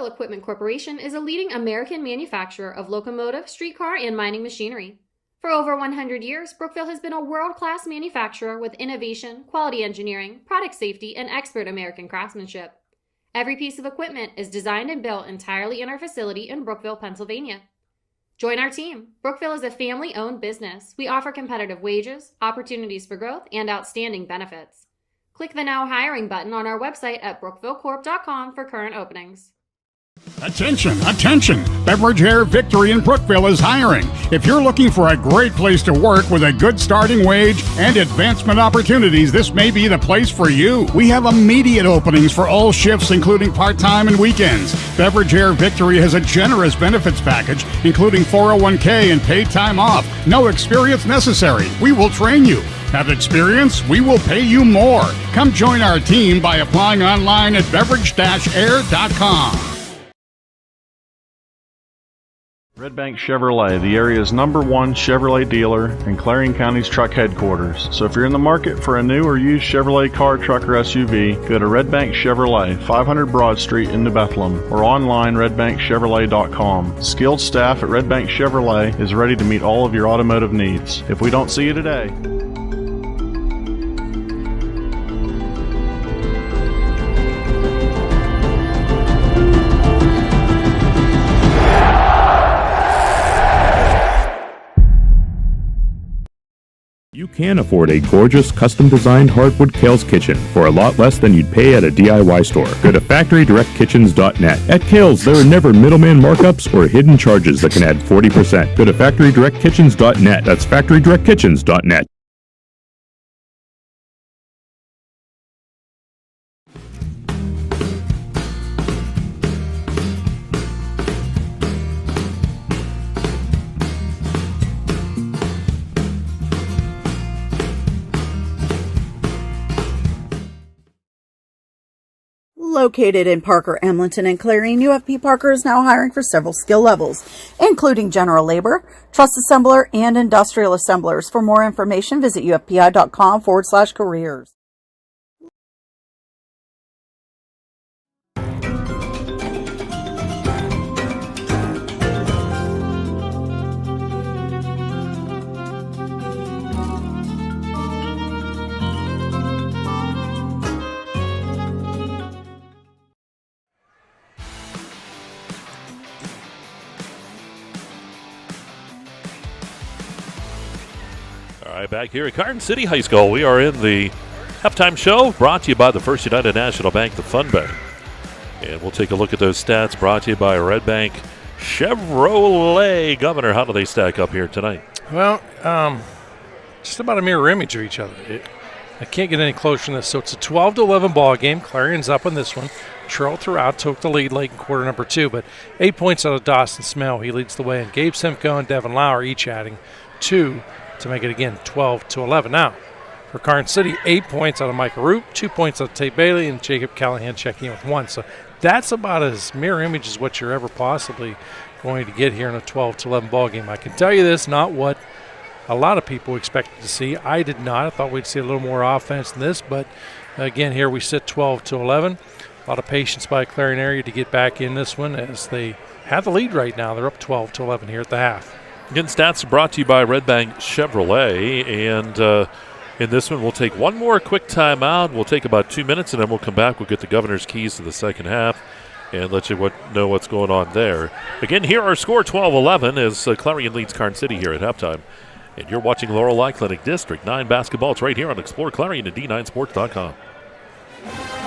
Equipment Corporation is a leading American manufacturer of locomotive, streetcar, and mining machinery. For over 100 years, Brookville has been a world-class manufacturer with innovation, quality engineering, product safety, and expert American craftsmanship. Every piece of equipment is designed and built entirely in our facility in Brookville, Pennsylvania. Join our team. Brookville is a family-owned business. We offer competitive wages, opportunities for growth, and outstanding benefits. Click the Now Hiring button on our website at brookvillecorp.com for current openings. Attention, attention! Beverage Hair Victory in Brookville is hiring. If you're looking for a great place to work with a good starting wage and advancement opportunities, this may be the place for you. We have immediate openings for all shifts, including part-time and weekends. Beverage Hair Victory has a generous benefits package, including 401k and paid time off. No experience necessary. We will train you. Have experience? We will pay you more. Come join our team by applying online at beverage-air.com. Red Bank Chevrolet, the area's #1 Chevrolet dealer and Clarion County's truck headquarters. So if you're in the market for a new or used Chevrolet car, truck, or SUV, go to Red Bank Chevrolet, 500 Broad Street in New Bethlehem, or online redbankchevrolet.com. Skilled staff at Red Bank Chevrolet is ready to meet all of your automotive needs. If we don't see you today, you can afford a gorgeous, custom-designed hardwood Kales kitchen for a lot less than you'd pay at a DIY store. Go to FactoryDirectKitchens.net. At Kales, there are never middleman markups or hidden charges that can add 40%. Go to FactoryDirectKitchens.net. That's FactoryDirectKitchens.net. Located in Parker, Emlenton, and Clarion, UFP Parker is now hiring for several skill levels, including general labor, truss assembler, and industrial assemblers. For more information, visit ufpi.com/careers. All right, back here at Karns City High School, we are in the halftime show brought to you by the First United National Bank, the Fun Bank. And we'll take a look at those stats brought to you by Red Bank Chevrolet. Governor, how do they stack up here tonight? Well, just about a mirror image of each other. I can't get any closer than this. So it's a 12-11 ball game. Clarion's up on this one. Trail throughout, took the lead late in quarter number 2, but 8 points out of Dawson Smell. He leads the way, and Gabe Simcoe and Devin Lauer each adding 2 to make it again 12-11. Now, for Karns City, 8 points out of Micah Root, 2 points out of Tate Bailey, and Jacob Callahan checking in with 1. So that's about as mirror image as what you're ever possibly going to get here in a 12-11 ball game. I can tell you this, not what a lot of people expected to see. I did not. I thought we'd see a little more offense than this, but again, here we sit 12-11. A lot of patience by Clarion area to get back in this one as they have the lead right now. They're up 12-11 here at the half. Again, stats brought to you by Red Bank Chevrolet, and in this one, we'll take one more quick timeout. We'll take about 2 minutes, and then we'll come back. We'll get the governor's keys to the second half and let you know what's going on there. Again, here our score, 12-11, as Clarion leads Karns City here at halftime. And you're watching Laurel Eye Clinic District 9 basketball. It's right here on exploreClarion and D9Sports.com.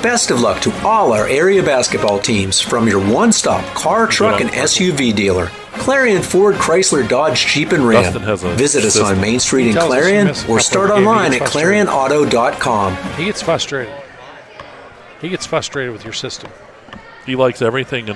Best of luck to all our area basketball teams from your one-stop car, truck, and SUV dealer. Clarion Ford, Chrysler, Dodge, Jeep, and Ram. Visit us on Main Street in Clarion or start online at ClarionAuto.com. He gets frustrated. He gets frustrated with your system. He likes everything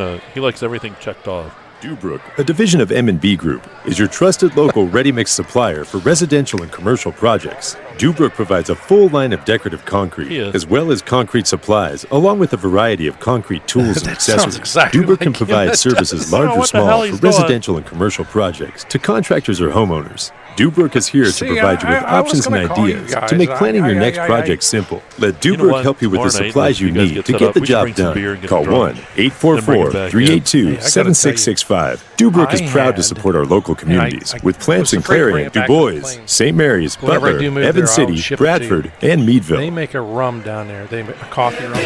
checked off. Dubrook, a division of M&B Group, is your trusted local ready-mix supplier for residential and commercial projects. Dubrook provides a full line of decorative concrete, as well as concrete supplies, along with a variety of concrete tools and accessories. Exactly Dubrook can provide services large or small for residential and commercial projects to contractors or homeowners. Dubrook is here to provide you with options and ideas to make planning your next project simple. Let Dubrook help you with the supplies you need to get the job done. Call 1-844-382-7665. Dubrook is proud to support our local communities with plants in Clarion, Du Bois, St. Mary's, Butler, Evans City, Bradford, and Meadville. They make a rum down there. They make a coffee rum.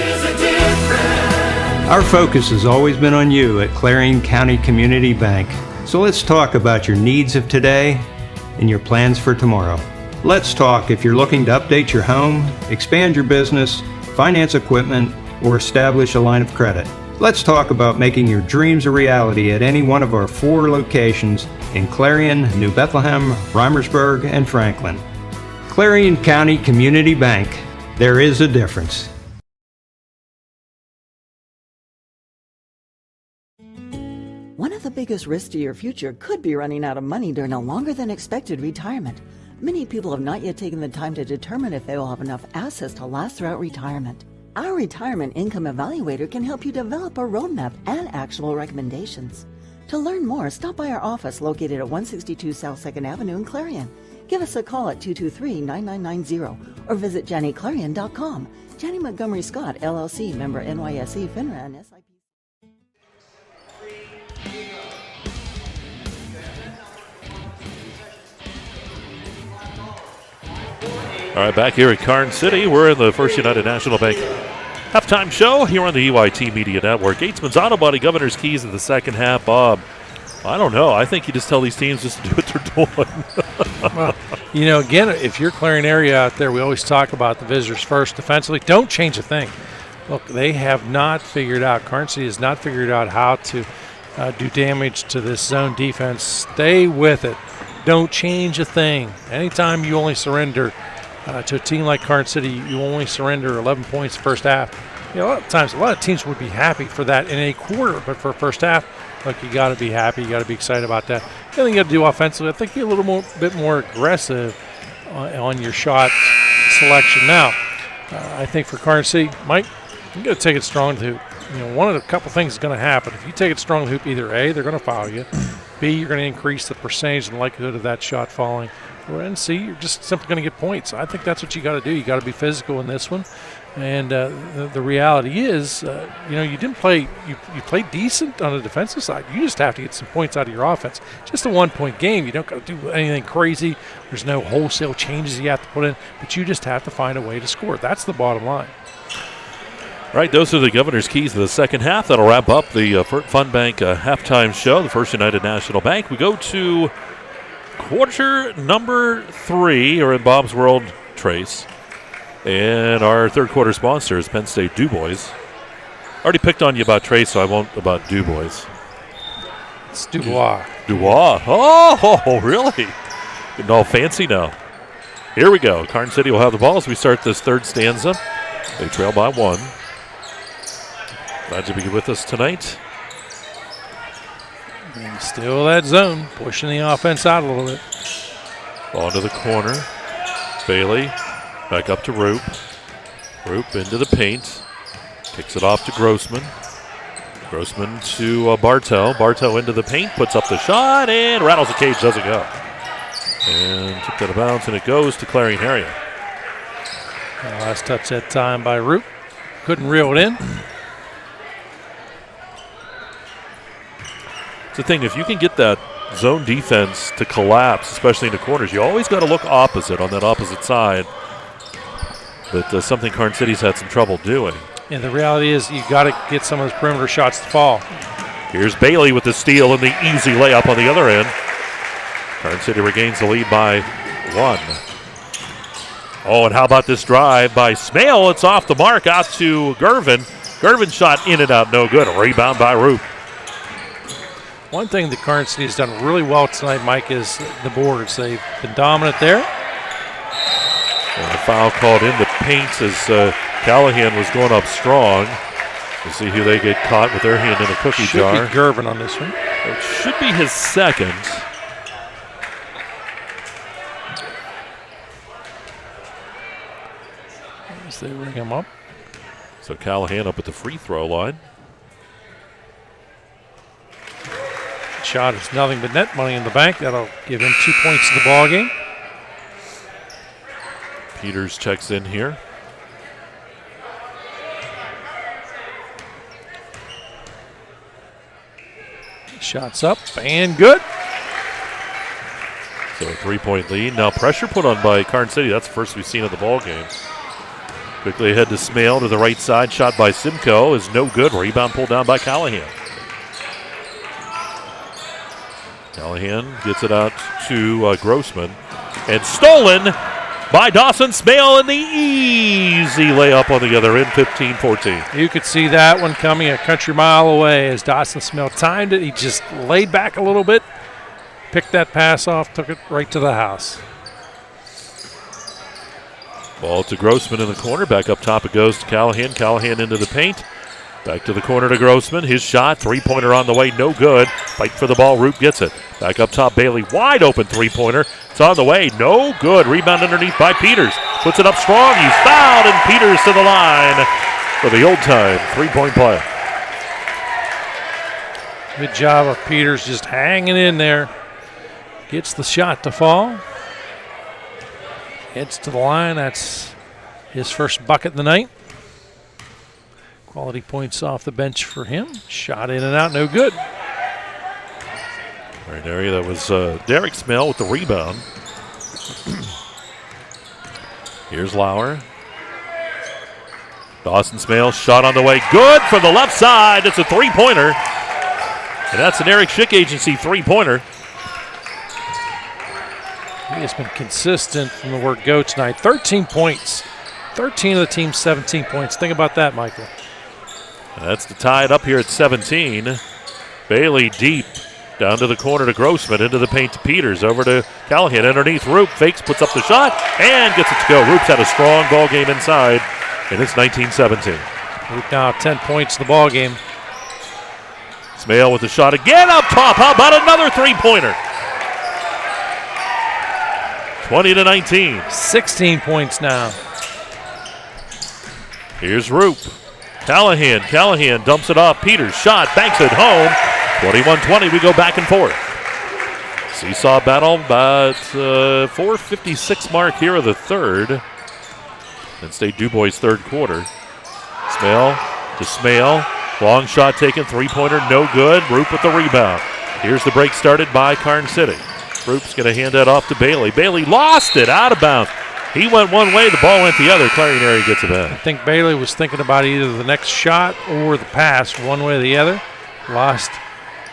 Our focus has always been on you at Clarion County Community Bank. So let's talk about your needs of today and your plans for tomorrow. Let's talk if you're looking to update your home, expand your business, finance equipment, or establish a line of credit. Let's talk about making your dreams a reality at any one of our 4 locations in Clarion, New Bethlehem, Reimersburg, and Franklin. Clarion County Community Bank. There is a difference. One of the biggest risks to your future could be running out of money during a longer than expected retirement. Many people have not yet taken the time to determine if they will have enough assets to last throughout retirement. Our Retirement Income Evaluator can help you develop a roadmap and actionable recommendations. To learn more, stop by our office located at 162 South 2nd Avenue in Clarion. Give us a call at 223-9990 or visit JannyClarion.com. Janney Montgomery Scott, LLC, member NYSE, FINRA, and SIP. All right, back here at Karns City, we're in the First United National Bank halftime show here on the EYT Media Network. Gatesman's Auto Body, governor's keys in the second half. Bob, I don't know. I think you just tell these teams just to do what they're doing. Well, again, if you're Clarion area out there, we always talk about the visitors first defensively. Don't change a thing. Look, they have not figured out, Karns City has not figured out how to do damage to this zone defense. Stay with it. Don't change a thing. Anytime you only surrender to a team like Karns City, you only surrender 11 points first half. A lot of times, a lot of teams would be happy for that in a quarter, but for first half, look, you got to be happy. You got to be excited about that. The other thing you got to do offensively, I think, be a little bit more aggressive on your shot selection. Now, I think for Karns City, Mike, You got to take it strong to the hoop. One of the couple things is going to happen. If you take it strong to the hoop, either A, they're going to foul you, B, you're going to increase the percentage and likelihood of that shot falling, and C, you're just simply going to get points. I think that's what you got to do. You got to be physical in this one. And the reality is, you didn't play. You played decent on the defensive side. You just have to get some points out of your offense. Just a 1-point game. You don't got to do anything crazy. There's no wholesale changes you have to put in, but you just have to find a way to score. That's the bottom line. Right, those are the Governor's Keys of the second half. That'll wrap up the Fun Bank halftime show, the First United National Bank. We go to quarter number 3, or in Bob's world, Trace. And our third quarter sponsor is Penn State DuBois. Already picked on you about Trace, so I won't about DuBois. It's Dubois. Dubois. Oh, really? Getting all fancy now. Here we go. Karns City will have the ball as we start this third stanza. They trail by 1. Glad to be with us tonight. And still that zone, pushing the offense out a little bit. Ball to the corner. Bailey back up to Roop. Roop into the paint. Kicks it off to Grossman. Grossman to Bartow. Bartow into the paint, puts up the shot, and rattles the cage, doesn't go. And took that out of bounds, and it goes to Clarion Harriet. Last touch that time by Roop. Couldn't reel it in. It's the thing, if you can get that zone defense to collapse, especially in the corners, you always got to look opposite on that opposite side. But something Karns City's had some trouble doing. And the reality is you got to get some of those perimeter shots to fall. Here's Bailey with the steal and the easy layup on the other end. Karns City regains the lead by 1. Oh, and how about this drive by Smale? It's off the mark out to Gervin. Gervin shot in and out, no good. A rebound by Roop. One thing that Karns City has done really well tonight, Mike, is the boards. They've been dominant there. And the foul called in the paint as Callahan was going up strong. We'll see who they get caught with their hand in a cookie jar. Should be Gervin on this one. It should be his second. As they ring him up. So Callahan up at the free throw line. Shot is nothing but net, money in the bank. That'll give him 2 points in the ball game. Peters checks in here. Shots up and good. So a 3-point lead. Now pressure put on by Karns City. That's the first we've seen of the ball game. Quickly ahead to Smale to the right side. Shot by Simcoe is no good. Rebound pulled down by Callahan. Callahan gets it out to Grossman. And stolen by Dawson Smale, and the easy layup on the other end, 15-14. You could see that one coming a country mile away as Dawson Smale timed it. He just laid back a little bit, picked that pass off, took it right to the house. Ball to Grossman in the corner. Back up top it goes to Callahan. Callahan into the paint. Back to the corner to Grossman. His shot, three-pointer on the way, no good. Fight for the ball, Roop gets it. Back up top, Bailey, wide open three-pointer. It's on the way, no good. Rebound underneath by Peters. Puts it up strong, he's fouled, and Peters to the line for the old-time three-point play. Good job of Peters just hanging in there. Gets the shot to fall. Heads to the line, that's his first bucket of the night. Quality points off the bench for him. Shot in and out, no good. Right area, that was Derek Smale with the rebound. Here's Lauer. Dawson Smale, shot on the way, good from the left side. It's a three-pointer. And that's an Eric Schick Agency three-pointer. He has been consistent from the word go tonight. 13 points. 13 of the team's 17 points. Think about that, Michael. That's to tie it up here at 17. Bailey deep down to the corner to Grossman, into the paint to Peters, over to Callahan, underneath Roop, fakes, puts up the shot, and gets it to go. Roop's had a strong ball game inside, and it's 19-17. Roop now 10 points in the ball game. Smale with the shot again up top. How about another three-pointer? 20-19. 16 points now. Here's Roop. Callahan dumps it off. Peters, shot, banks it home. 21-20, we go back and forth. Seesaw battle, but 4:56 mark here of the third. Penn State DuBois third quarter. Smale to Smale. Long shot taken, three-pointer, no good. Roop with the rebound. Here's the break started by Karns City. Roop's going to hand that off to Bailey. Bailey lost it, out of bounds. He went one way, the ball went the other. Clarion area gets it back. I think Bailey was thinking about either the next shot or the pass, one way or the other. Lost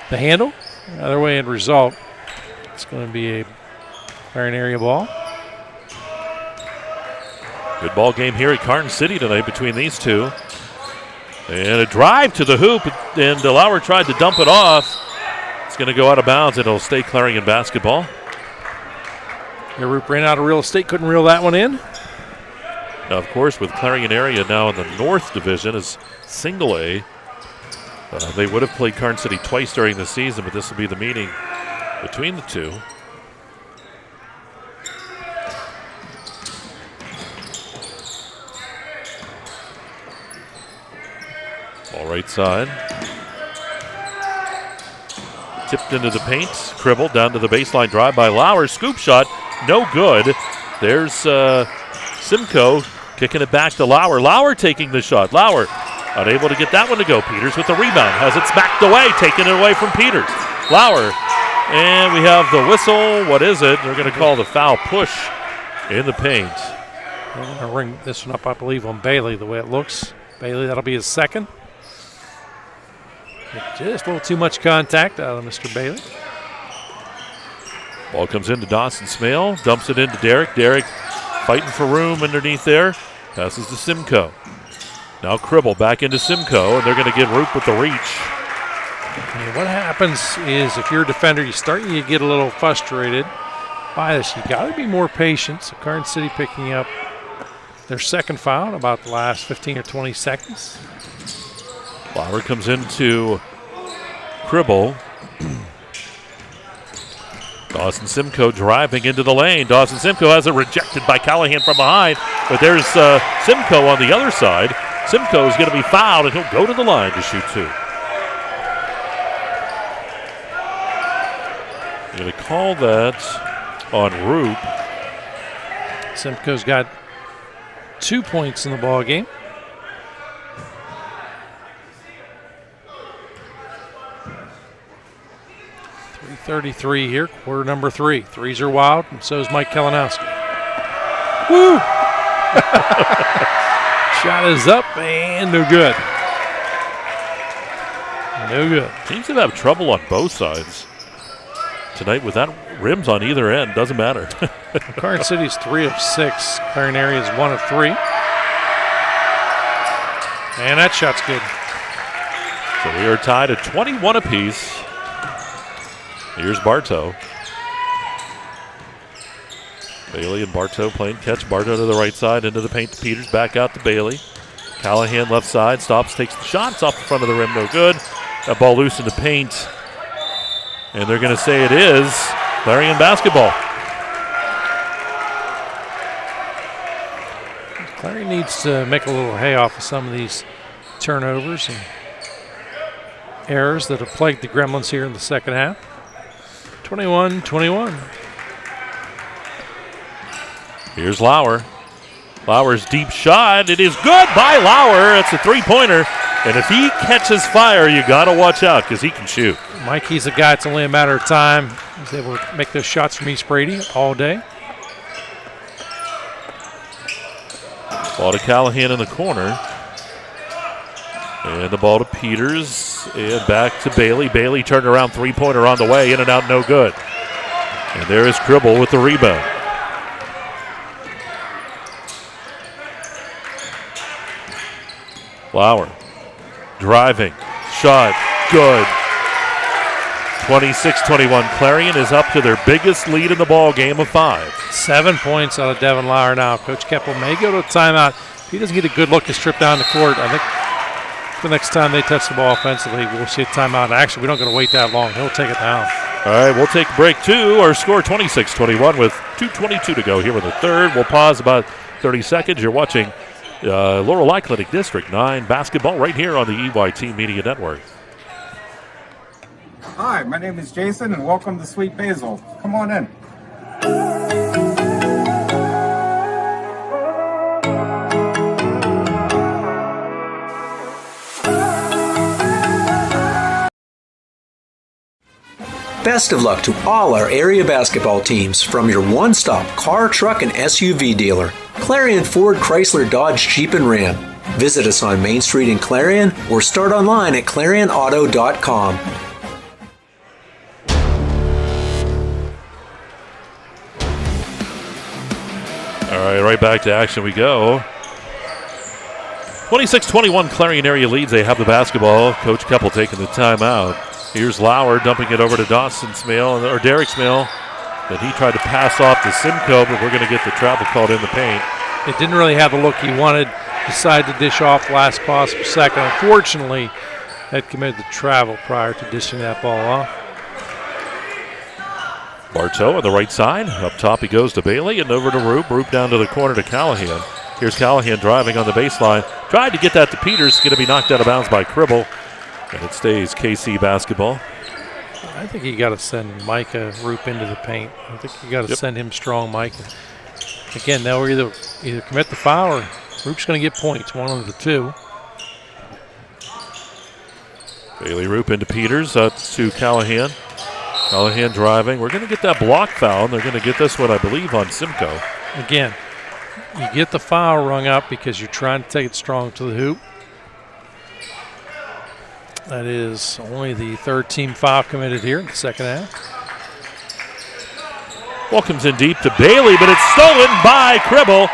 the handle. Either way, end result, it's going to be a Clarion area ball. Good ball game here at Karns City tonight between these two. And a drive to the hoop, and Lauer tried to dump it off. It's going to go out of bounds, and it'll stay Clarion basketball. Your Roop ran out of real estate, couldn't reel that one in. Now, of course, with Clarion area now in the North Division as single A, they would have played Karns City twice during the season, but this will be the meeting between the two. Ball right side. Tipped into the paint. Cribble down to the baseline drive by Lauer. Scoop shot, no good. There's Simcoe kicking it back to Lauer. Lauer taking the shot. Lauer unable to get that one to go. Peters with the rebound. Has it smacked away, taking it away from Peters. Lauer, and we have the whistle. What is it? They're going to call the foul push in the paint. They're going to ring this one up, I believe, on Bailey, the way it looks. Bailey, that'll be his second. Just a little too much contact out of Mr. Bailey. Ball comes into Dawson Smale, dumps it into Derek. Derek fighting for room underneath there. Passes to Simcoe. Now Cribble back into Simcoe, and they're going to get Roop with the reach. And what happens is if you're a defender, you get a little frustrated by this. You got to be more patient. So Karns City picking up their second foul in about the last 15 or 20 seconds. Lauer comes into Cribble. Dawson Simcoe driving into the lane. Dawson Simcoe has it rejected by Callahan from behind, but there's Simcoe on the other side. Simcoe is going to be fouled, and he'll go to the line to shoot two. I'm going to call that on Roop. Simcoe's got 2 points in the ball game. 3:33 here, quarter number 3. Threes are wild, and so is Mike Kalinowski. Woo! Shot is up and no good. No good. Teams that have trouble on both sides tonight with that rims on either end. Doesn't matter. Karns City's 3 of 6. Clarion area is 1 of 3. And that shot's good. So we are tied at 21 apiece. Here's Bartow. Bailey and Bartow playing catch. Bartow to the right side, into the paint to Peters, back out to Bailey. Callahan left side, stops, takes the shot. It's off the front of the rim, no good. That ball loose in the paint. And they're going to say it is Clarion basketball. Clarion needs to make a little hay off of some of these turnovers and errors that have plagued the Gremlins here in the second half. 21-21. Here's Lauer. Lauer's deep shot. It is good by Lauer. It's a three-pointer. And if he catches fire, you got to watch out because he can shoot. Mike, he's a guy, it's only a matter of time. He's able to make those shots from East Brady all day. Ball to Callahan in the corner. And the ball to Peters. And back to Bailey. Bailey turned around, three-pointer on the way. In and out, no good. And there is Cribble with the rebound. Lauer driving. Shot. Good. 26-21. Clarion is up to their biggest lead in the ball game of 5. 7 points out of Devin Lauer now. Coach Keppel may go to a timeout. If he doesn't get a good look to strip down the court, I think the next time they touch the ball offensively, we'll see a timeout. Actually, we don't got to wait that long. He'll take it down. All right, we'll take a break too. Our score 26-21 with 2:22 to go here in the third. We'll pause about 30 seconds. You're watching Laurel Eye Clinic District 9 basketball right here on the EYT Media Network. Hi, my name is Jason, and welcome to Sweet Basil. Come on in. Best of luck to all our area basketball teams from your one-stop car, truck, and SUV dealer, Clarion Ford Chrysler Dodge Jeep and Ram. Visit us on Main Street in Clarion or start online at ClarionAuto.com. All right, right back to action we go. 26-21 Clarion area leads. They have the basketball. Coach Keppel taking the timeout. Here's Lauer dumping it over to Dawson Smale, or Derek Smale. Then he tried to pass off to Simcoe, but we're going to get the travel called in the paint. It didn't really have the look he wanted. Decided to dish off last possible second. Unfortunately, had committed the travel prior to dishing that ball off. Bartow on the right side. Up top he goes to Bailey and over to Roop. Roop down to the corner to Callahan. Here's Callahan driving on the baseline. Tried to get that to Peters. Going to be knocked out of bounds by Cribble. And it stays KC basketball. I think you got to send Micah Roop into the paint. I think you got to send him strong, Micah. Again, they'll either commit the foul or Roop's going to get points, one of the two. Bailey Roop into Peters, to Callahan. Callahan driving. We're going to get that block foul, and they're going to get this one, I believe, on Simcoe. Again, you get the foul rung up because you're trying to take it strong to the hoop. That is only the third team foul committed here in the second half. Ball comes in deep to Bailey, but it's stolen by Cribble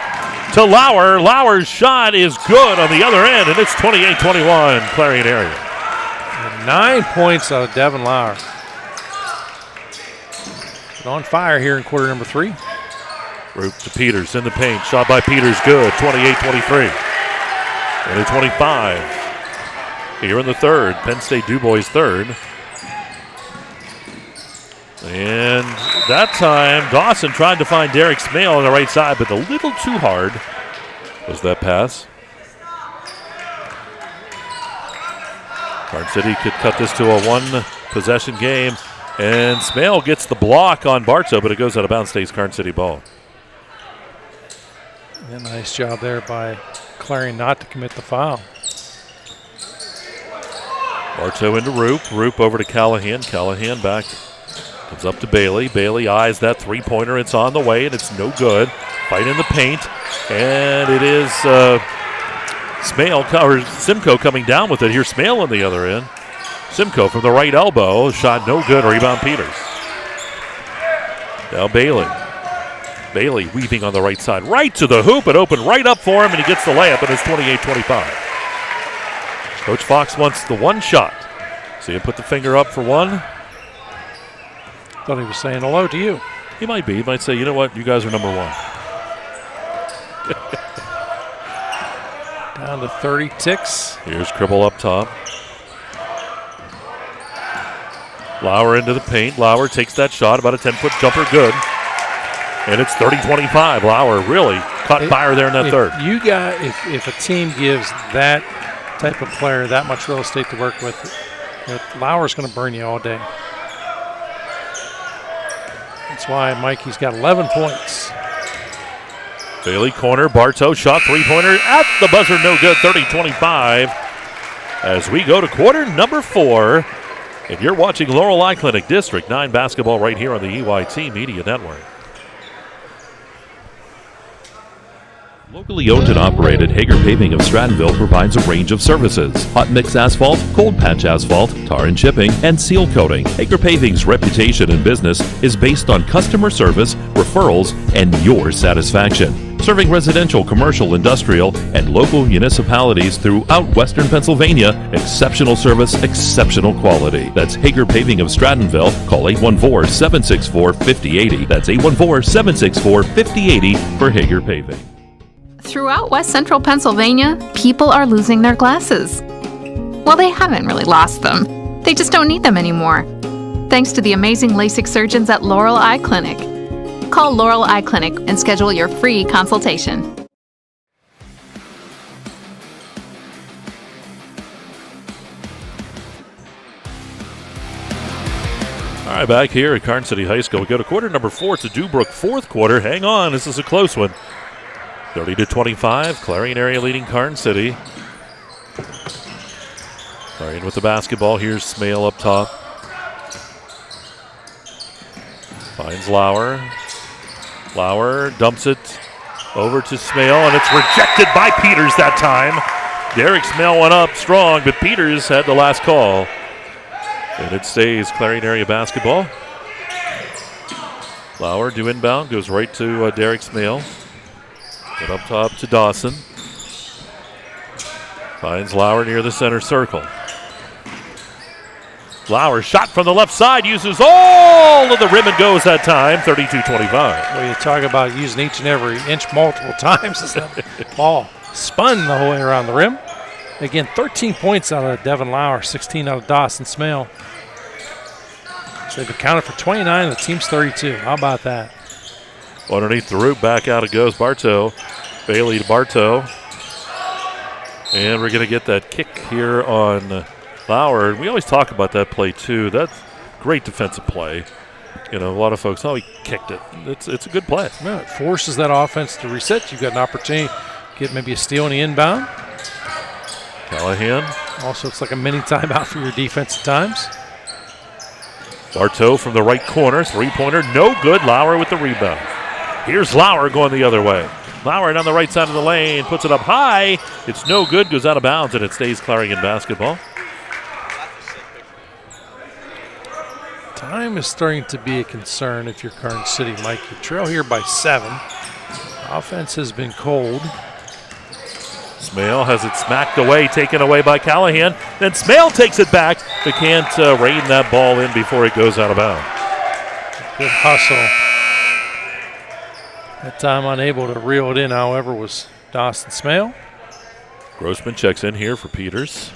to Lauer. Lauer's shot is good on the other end, and it's 28-21 Clarion area. And 9 points out of Devin Lauer. On fire here in quarter number 3. Roop to Peters in the paint. Shot by Peters, good. 28-23. 20-25. Here in the third, Penn State DuBois third. And that time, Dawson tried to find Derek Smale on the right side, but a little too hard was that pass. Karns City could cut this to a one-possession game. And Smale gets the block on Bartow, but it goes out of bounds, stays Karns City ball. Yeah, nice job there by Clarion not to commit the foul. Bartow into Roop. Roop over to Callahan. Callahan back. Comes up to Bailey. Bailey eyes that three-pointer. It's on the way, and it's no good. Fight in the paint. And it is Simcoe coming down with it. Here's Smale on the other end. Simcoe from the right elbow. Shot no good. Rebound Peters. Now Bailey. Bailey weaving on the right side. Right to the hoop. It opened right up for him, and he gets the layup, and it's 28-25. Coach Fox wants the one shot. See him put the finger up for one. Thought he was saying hello to you. He might be. He might say, you know what, you guys are number one. Down to 30 ticks. Here's Cribble up top. Lauer into the paint. Lauer takes that shot, about a 10-foot jumper, good. And it's 30-25. Lauer really caught fire there in that third. If a team gives that type of player that much real estate to work with, Lauer's going to burn you all day. That's why Mikey's got 11 points. Bailey corner, Bartow shot three-pointer at the buzzer, no good, 30-25. As we go to quarter number 4, and you're watching Laurel Eye Clinic District 9 basketball right here on the EYT Media Network. Locally owned and operated, Hager Paving of Strattonville provides a range of services: hot mix asphalt, cold patch asphalt, tar and chipping, and seal coating. Hager Paving's reputation in business is based on customer service, referrals, and your satisfaction. Serving residential, commercial, industrial, and local municipalities throughout Western Pennsylvania, exceptional service, exceptional quality. That's Hager Paving of Strattonville. Call 814-764-5080. That's 814-764-5080 for Hager Paving. Throughout West Central Pennsylvania, people are losing their glasses. Well, they haven't really lost them. They just don't need them anymore. Thanks to the amazing LASIK surgeons at Laurel Eye Clinic. Call Laurel Eye Clinic and schedule your free consultation. All right, back here at Karns City High School. We go to quarter number 4. It's a Dubrook fourth quarter. Hang on, this is a close one. 30-25, Clarion area leading Karns City. Clarion with the basketball. Here's Smale up top. Finds Lauer. Lauer dumps it over to Smale, and it's rejected by Peters that time. Derek Smale went up strong, but Peters had the last call. And it stays Clarion area basketball. Lauer do inbound, goes right to Derek Smale. Get up top to Dawson. Finds Lauer near the center circle. Lauer shot from the left side, uses all of the rim and goes that time, 32-25. Well, you talk about using each and every inch multiple times as that ball spun the whole way around the rim. Again, 13 points out of Devin Lauer, 16 out of Dawson Smale. So they've accounted for 29, the team's 32. How about that? Underneath the root, back out it goes Bartow. Bailey to Bartow. And we're going to get that kick here on Lauer. We always talk about that play, too. That's great defensive play. You know, a lot of folks, he kicked it. It's a good play. No, it forces that offense to reset. You've got an opportunity to get maybe a steal in the inbound. Callahan. Also, it's like a mini timeout for your defense at times. Bartow from the right corner, three-pointer, no good. Lauer with the rebound. Here's Lauer going the other way. Lauer down the right side of the lane, puts it up high. It's no good, goes out of bounds, and it stays Clarion basketball. Time is starting to be a concern if you're Karns City, Mike. You trail here by 7. Offense has been cold. Smale has it smacked away, taken away by Callahan. Then Smale takes it back, but can't rein that ball in before it goes out of bounds. Good hustle. That time unable to reel it in, however, was Dawson Smale. Grossman checks in here for Peters.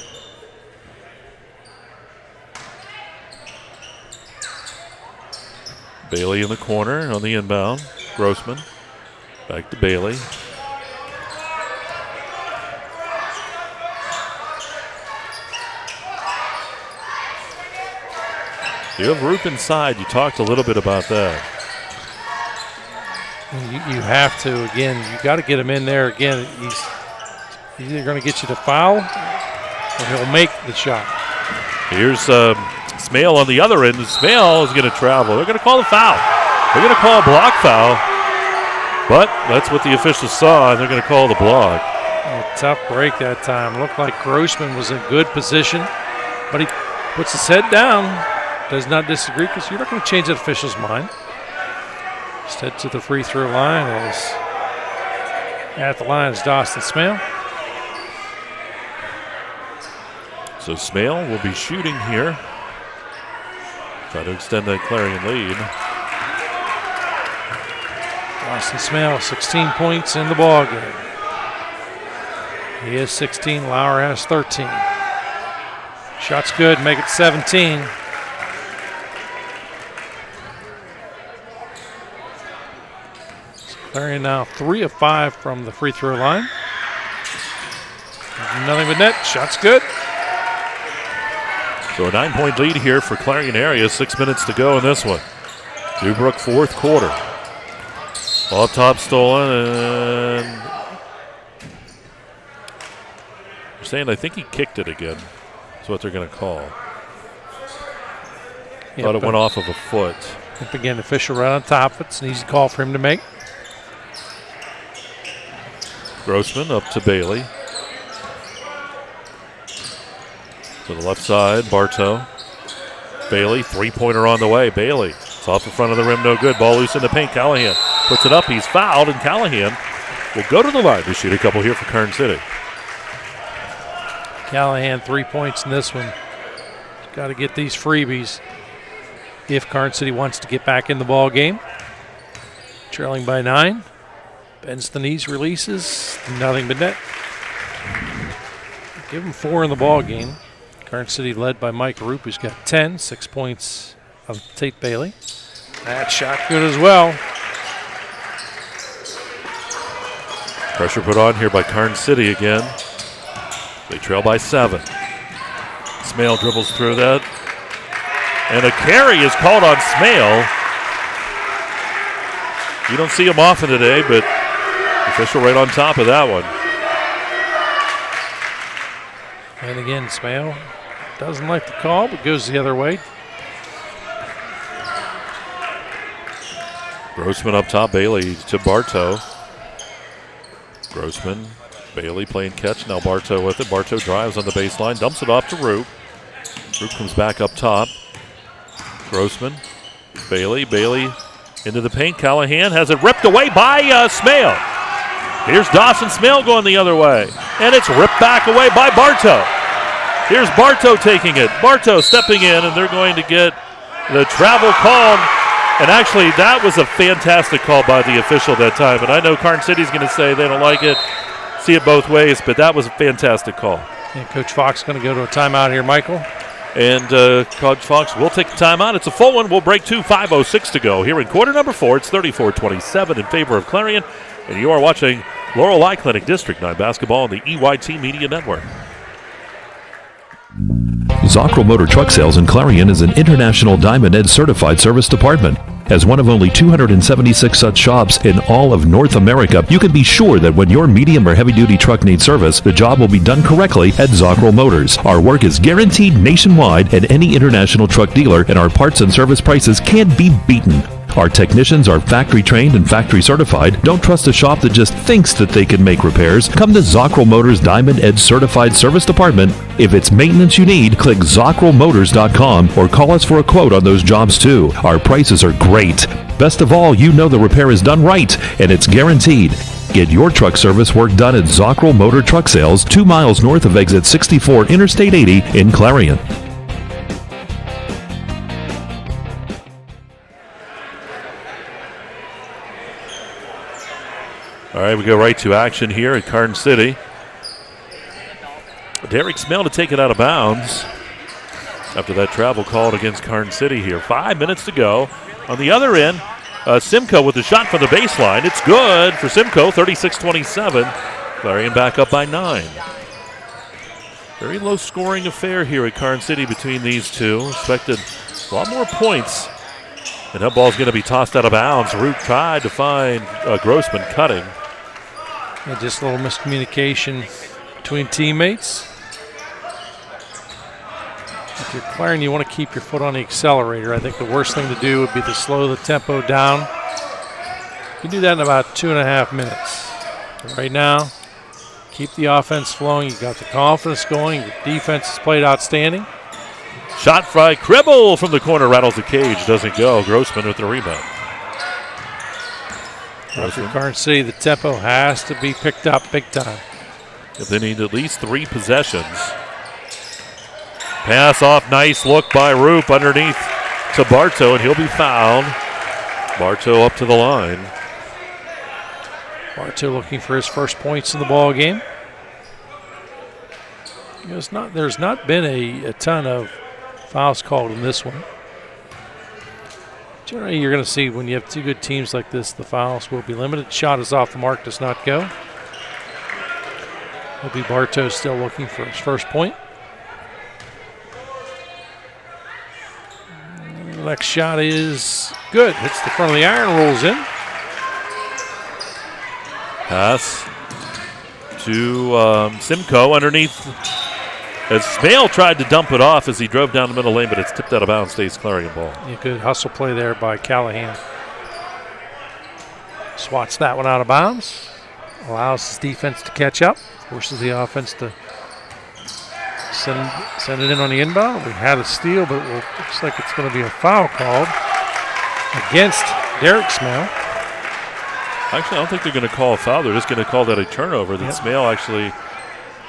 Bailey in the corner on the inbound. Grossman back to Bailey. You have Roop inside. You talked a little bit about that. You have to, again, you got to get him in there. Again, he's either going to get you to foul or he'll make the shot. Here's Smale on the other end. Smale is going to travel. They're going to call a foul. They're going to call a block foul. But that's what the officials saw, and they're going to call the block. A tough break that time. Looked like Grossman was in good position, but he puts his head down. Does not disagree because you're not going to change that official's mind. Just head to the free throw line as at the line is Dawson Smale. So Smale will be shooting here. Try to extend that Clarion lead. Dawson Smale, 16 points in the ball game. He has 16. Lauer has 13. Shot's good. Make it 17. Clarion now 3 of 5 from the free throw line. Nothing but net. Shot's good. So a 9-point lead here for Clarion area. 6 minutes to go in this one. Dubrook fourth quarter. Ball top stolen, and they're saying I think he kicked it again. That's what they're going to call. Thought it went off of a foot. Yep, again, official right on top. It's an easy call for him to make. Grossman up to Bailey. To the left side, Bartow. Bailey, three-pointer on the way. Bailey, it's off the front of the rim, no good. Ball loose in the paint. Callahan puts it up. He's fouled, and Callahan will go to the line to shoot a couple here for Karns City. Callahan 3 points in this one. Got to get these freebies if Karns City wants to get back in the ball game. Trailing by 9. Bends the knees, releases. Nothing but net. Give him 4 in the ball game. Karns City led by Mike Roop, who's got 10. 6 points of Tate Bailey. That shot good as well. Pressure put on here by Karns City again. They trail by 7. Smale dribbles through that. And a carry is called on Smale. You don't see him often today, but official right on top of that one. And again, Smale doesn't like the call, but goes the other way. Grossman up top, Bailey to Bartow. Grossman, Bailey playing catch, now Bartow with it. Bartow drives on the baseline, dumps it off to Roop. Roop comes back up top. Grossman, Bailey into the paint. Callahan has it ripped away by Smale. Here's Dawson Smale going the other way, and it's ripped back away by Bartow. Here's Bartow taking it. Bartow stepping in, and they're going to get the travel called. And actually, that was a fantastic call by the official that time. And I know Karns City's going to say they don't like it, see it both ways, but that was a fantastic call. And Coach Fox going to go to a timeout here, Michael. And Coach Fox will take the timeout. It's a full one. We'll break 2, 5:06 to go. Here in quarter number 4, it's 34-27 in favor of Clarion. And you are watching Laurel Eye Clinic District 9 basketball on the EYT Media Network. Zockrell Motor Truck Sales in Clarion is an International Diamond Ed certified service department. As one of only 276 such shops in all of North America, you can be sure that when your medium or heavy-duty truck needs service, the job will be done correctly at Zockrell Motors. Our work is guaranteed nationwide at any international truck dealer, and our parts and service prices can't be beaten. Our technicians are factory trained and factory certified. Don't trust a shop that just thinks that they can make repairs. Come to Zockrell Motors Diamond Edge Certified Service Department. If it's maintenance you need, click ZockrellMotors.com or call us for a quote on those jobs too. Our prices are great. Best of all, you know the repair is done right and it's guaranteed. Get your truck service work done at Zockrell Motor Truck Sales, 2 miles north of exit 64 Interstate 80 in Clarion. All right, we go right to action here at Karns City. Derek Smale to take it out of bounds after that travel called against Karns City here. 5 minutes to go. On the other end, Simcoe with the shot from the baseline. It's good for Simcoe, 36-27. Clarion back up by 9. Very low scoring affair here at Karns City between these two. Expected a lot more points. And that ball's going to be tossed out of bounds. Root tried to find Grossman cutting. Yeah, just a little miscommunication between teammates. If you're Clarion, you want to keep your foot on the accelerator. I think the worst thing to do would be to slow the tempo down. You can do that in about 2.5 minutes. But right now, keep the offense flowing. You've got the confidence going. Your defense has played outstanding. Shot by Cribble from the corner, rattles the cage, doesn't go. Grossman with the rebound. For Karns City, the tempo has to be picked up big time. They need at least 3 possessions. Pass off, nice look by Roop underneath to Bartow, and he'll be fouled. Bartow up to the line. Bartow looking for his first points in the ball game. There's not been a ton of fouls called in this one. Generally, you're going to see when you have two good teams like this, the fouls will be limited. Shot is off the mark, does not go. It'll be Bartow still looking for his first point. The next shot is good. Hits the front of the iron, rolls in. Pass to Simcoe underneath. As Smale tried to dump it off as he drove down the middle lane, but it's tipped out of bounds, stays Clarion ball. A good hustle play there by Callahan. Swats that one out of bounds. Allows his defense to catch up. Forces the offense to send it in on the inbound. We had a steal, but it looks like it's going to be a foul called against Derek Smale. Actually, I don't think they're going to call a foul. They're just going to call that a turnover. That Smale actually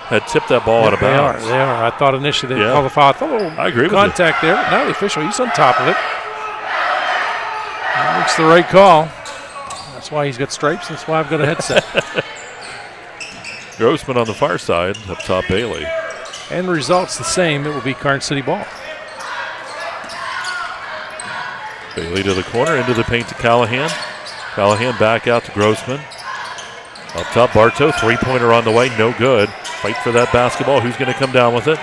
had tipped that ball out of bounds. They are. I thought initially they'd call the foul. I agree with contact there, but now the official, he's on top of it. He makes the right call. That's why he's got stripes. That's why I've got a headset. Grossman on the far side, up top Bailey. And the result's the same. It will be Karns City ball. Bailey to the corner, into the paint to Callahan. Callahan back out to Grossman. Up top, Bartow, three-pointer on the way, no good. Fight for that basketball. Who's going to come down with it?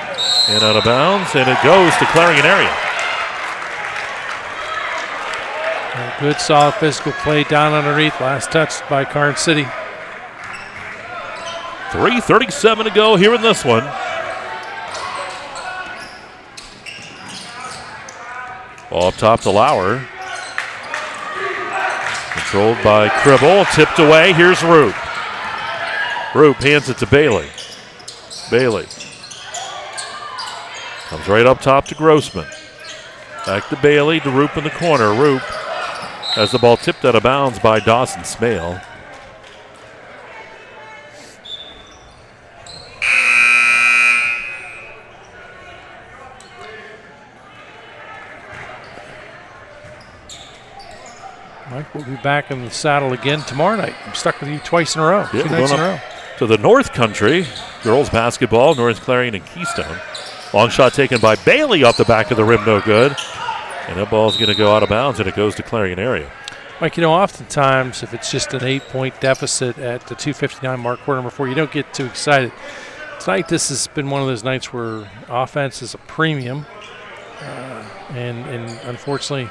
And out of bounds, and it goes to Clarion area. Good, solid physical play down underneath. Last touch by Karns City. 3:37 to go here in this one. Ball up top to Lauer. Controlled by Cribble. Tipped away. Here's Roop. Roop hands it to Bailey. Bailey comes right up top to Grossman. Back to Bailey to Roop in the corner. Roop has the ball tipped out of bounds by Dawson Smale. Mike will be back in the saddle again tomorrow night. I'm stuck with you twice in a row. Yeah, 2 nights in a row. To the North Country, girls basketball, North Clarion and Keystone. Long shot taken by Bailey off the back of the rim, no good. And that ball's going to go out of bounds, and it goes to Clarion area. Mike, oftentimes if it's just an 8-point deficit at the 2:59 mark, quarter number 4, you don't get too excited. Tonight, this has been one of those nights where offense is a premium, and unfortunately,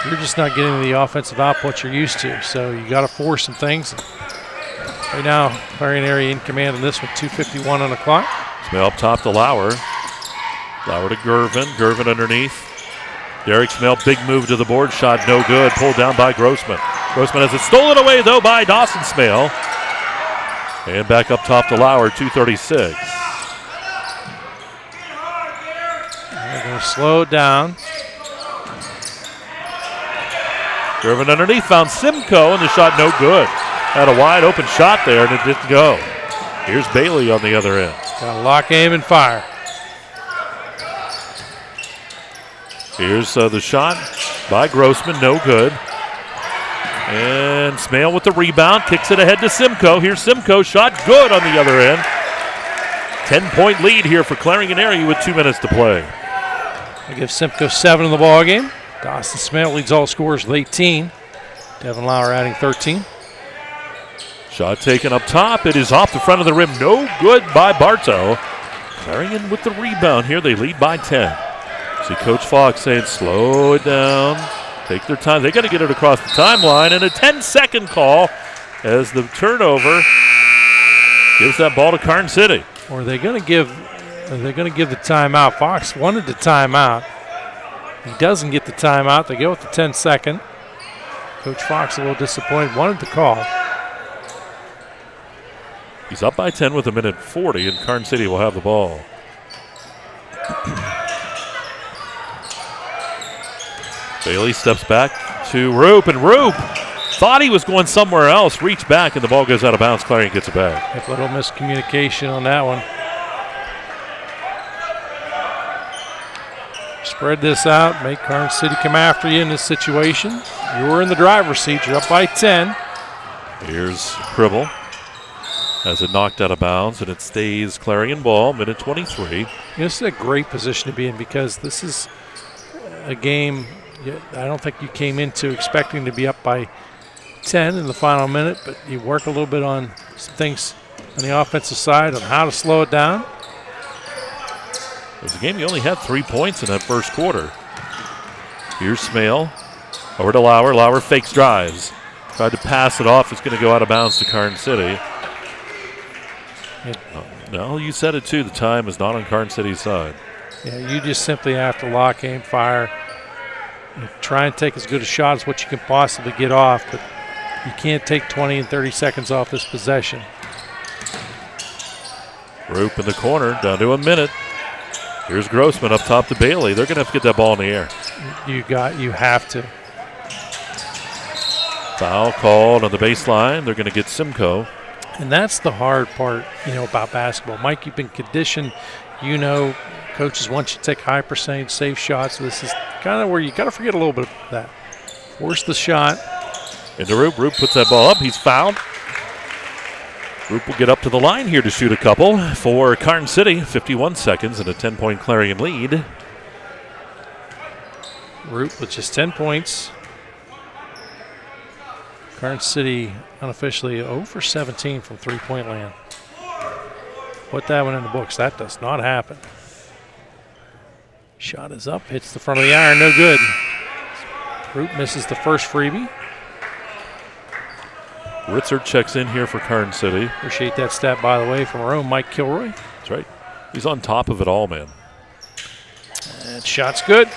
you're just not getting the offensive output you're used to. So you got to force some things. Right now, Clarion area in command in this one, 2:51 on the clock. Smale up top to Lauer. Lauer to Gervin. Gervin underneath. Derek Smale, big move to the board. Shot no good. Pulled down by Grossman. Grossman has it stolen away, though, by Dawson Smale. And back up top to Lauer, 2:36. They're going to slow it down. Gervin underneath, found Simcoe, and the shot no good. Had a wide open shot there, and it didn't go. Here's Bailey on the other end. Got to lock, aim, and fire. Here's the shot by Grossman, no good. And Smale with the rebound, kicks it ahead to Simcoe. Here's Simcoe, shot good on the other end. 10-point lead here for Clarion area with 2 minutes to play. I give Simcoe 7 in the ball game. Dawson Smale leads all scorers with 18. Devin Lauer adding 13. Shot taken up top. It is off the front of the rim. No good by Bartow. Clarion with the rebound here. They lead by 10. See Coach Fox saying slow it down. Take their time. They got to get it across the timeline. And a 10-second call as the turnover gives that ball to Karns City. Or are they going to give the timeout? Fox wanted the timeout. He doesn't get the timeout. They go with the 10-second. Coach Fox a little disappointed. Wanted the call. He's up by 10 with 1:40, and Karns City will have the ball. Bailey steps back to Roop, and Roop thought he was going somewhere else, reached back, and the ball goes out of bounds. Clarion gets it back. A little miscommunication on that one. Spread this out, make Karns City come after you in this situation. You're in the driver's seat. You're up by 10. Here's Cribble. Has it knocked out of bounds, and it stays Clarion ball, 1:23. This is a great position to be in because this is a game I don't think you came into expecting to be up by 10 in the final minute, but you work a little bit on some things on the offensive side on how to slow it down. It was a game you only had 3 points in that first quarter. Here's Smale. Over to Lauer. Lauer fakes drives. Tried to pass it off. It's going to go out of bounds to Karns City. No, you said it too. The time is not on Karns City's side. Yeah, you just simply have to lock, aim, fire. And try and take as good a shot as what you can possibly get off, but you can't take 20 and 30 seconds off this possession. Roop in the corner, down to a minute. Here's Grossman up top to Bailey. They're going to have to get that ball in the air. You have to. Foul called on the baseline. They're going to get Simcoe. And that's the hard part, about basketball. Mike, you've been conditioned. Coaches want you to take high percentage safe shots. This is kind of where you got to forget a little bit of that. Force the shot. Into Roop. Roop puts that ball up. He's fouled. Roop will get up to the line here to shoot a couple for Karns City. 51 seconds and a 10-point Clarion lead. Roop with just 10 points. Karns City unofficially 0 for 17 from three-point land. Put that one in the books. That does not happen. Shot is up, hits the front of the iron, no good. Root misses the first freebie. Ritzert checks in here for Karns City. Appreciate that stat, by the way, from our own Mike Kilroy. That's right. He's on top of it all, man. And shot's good.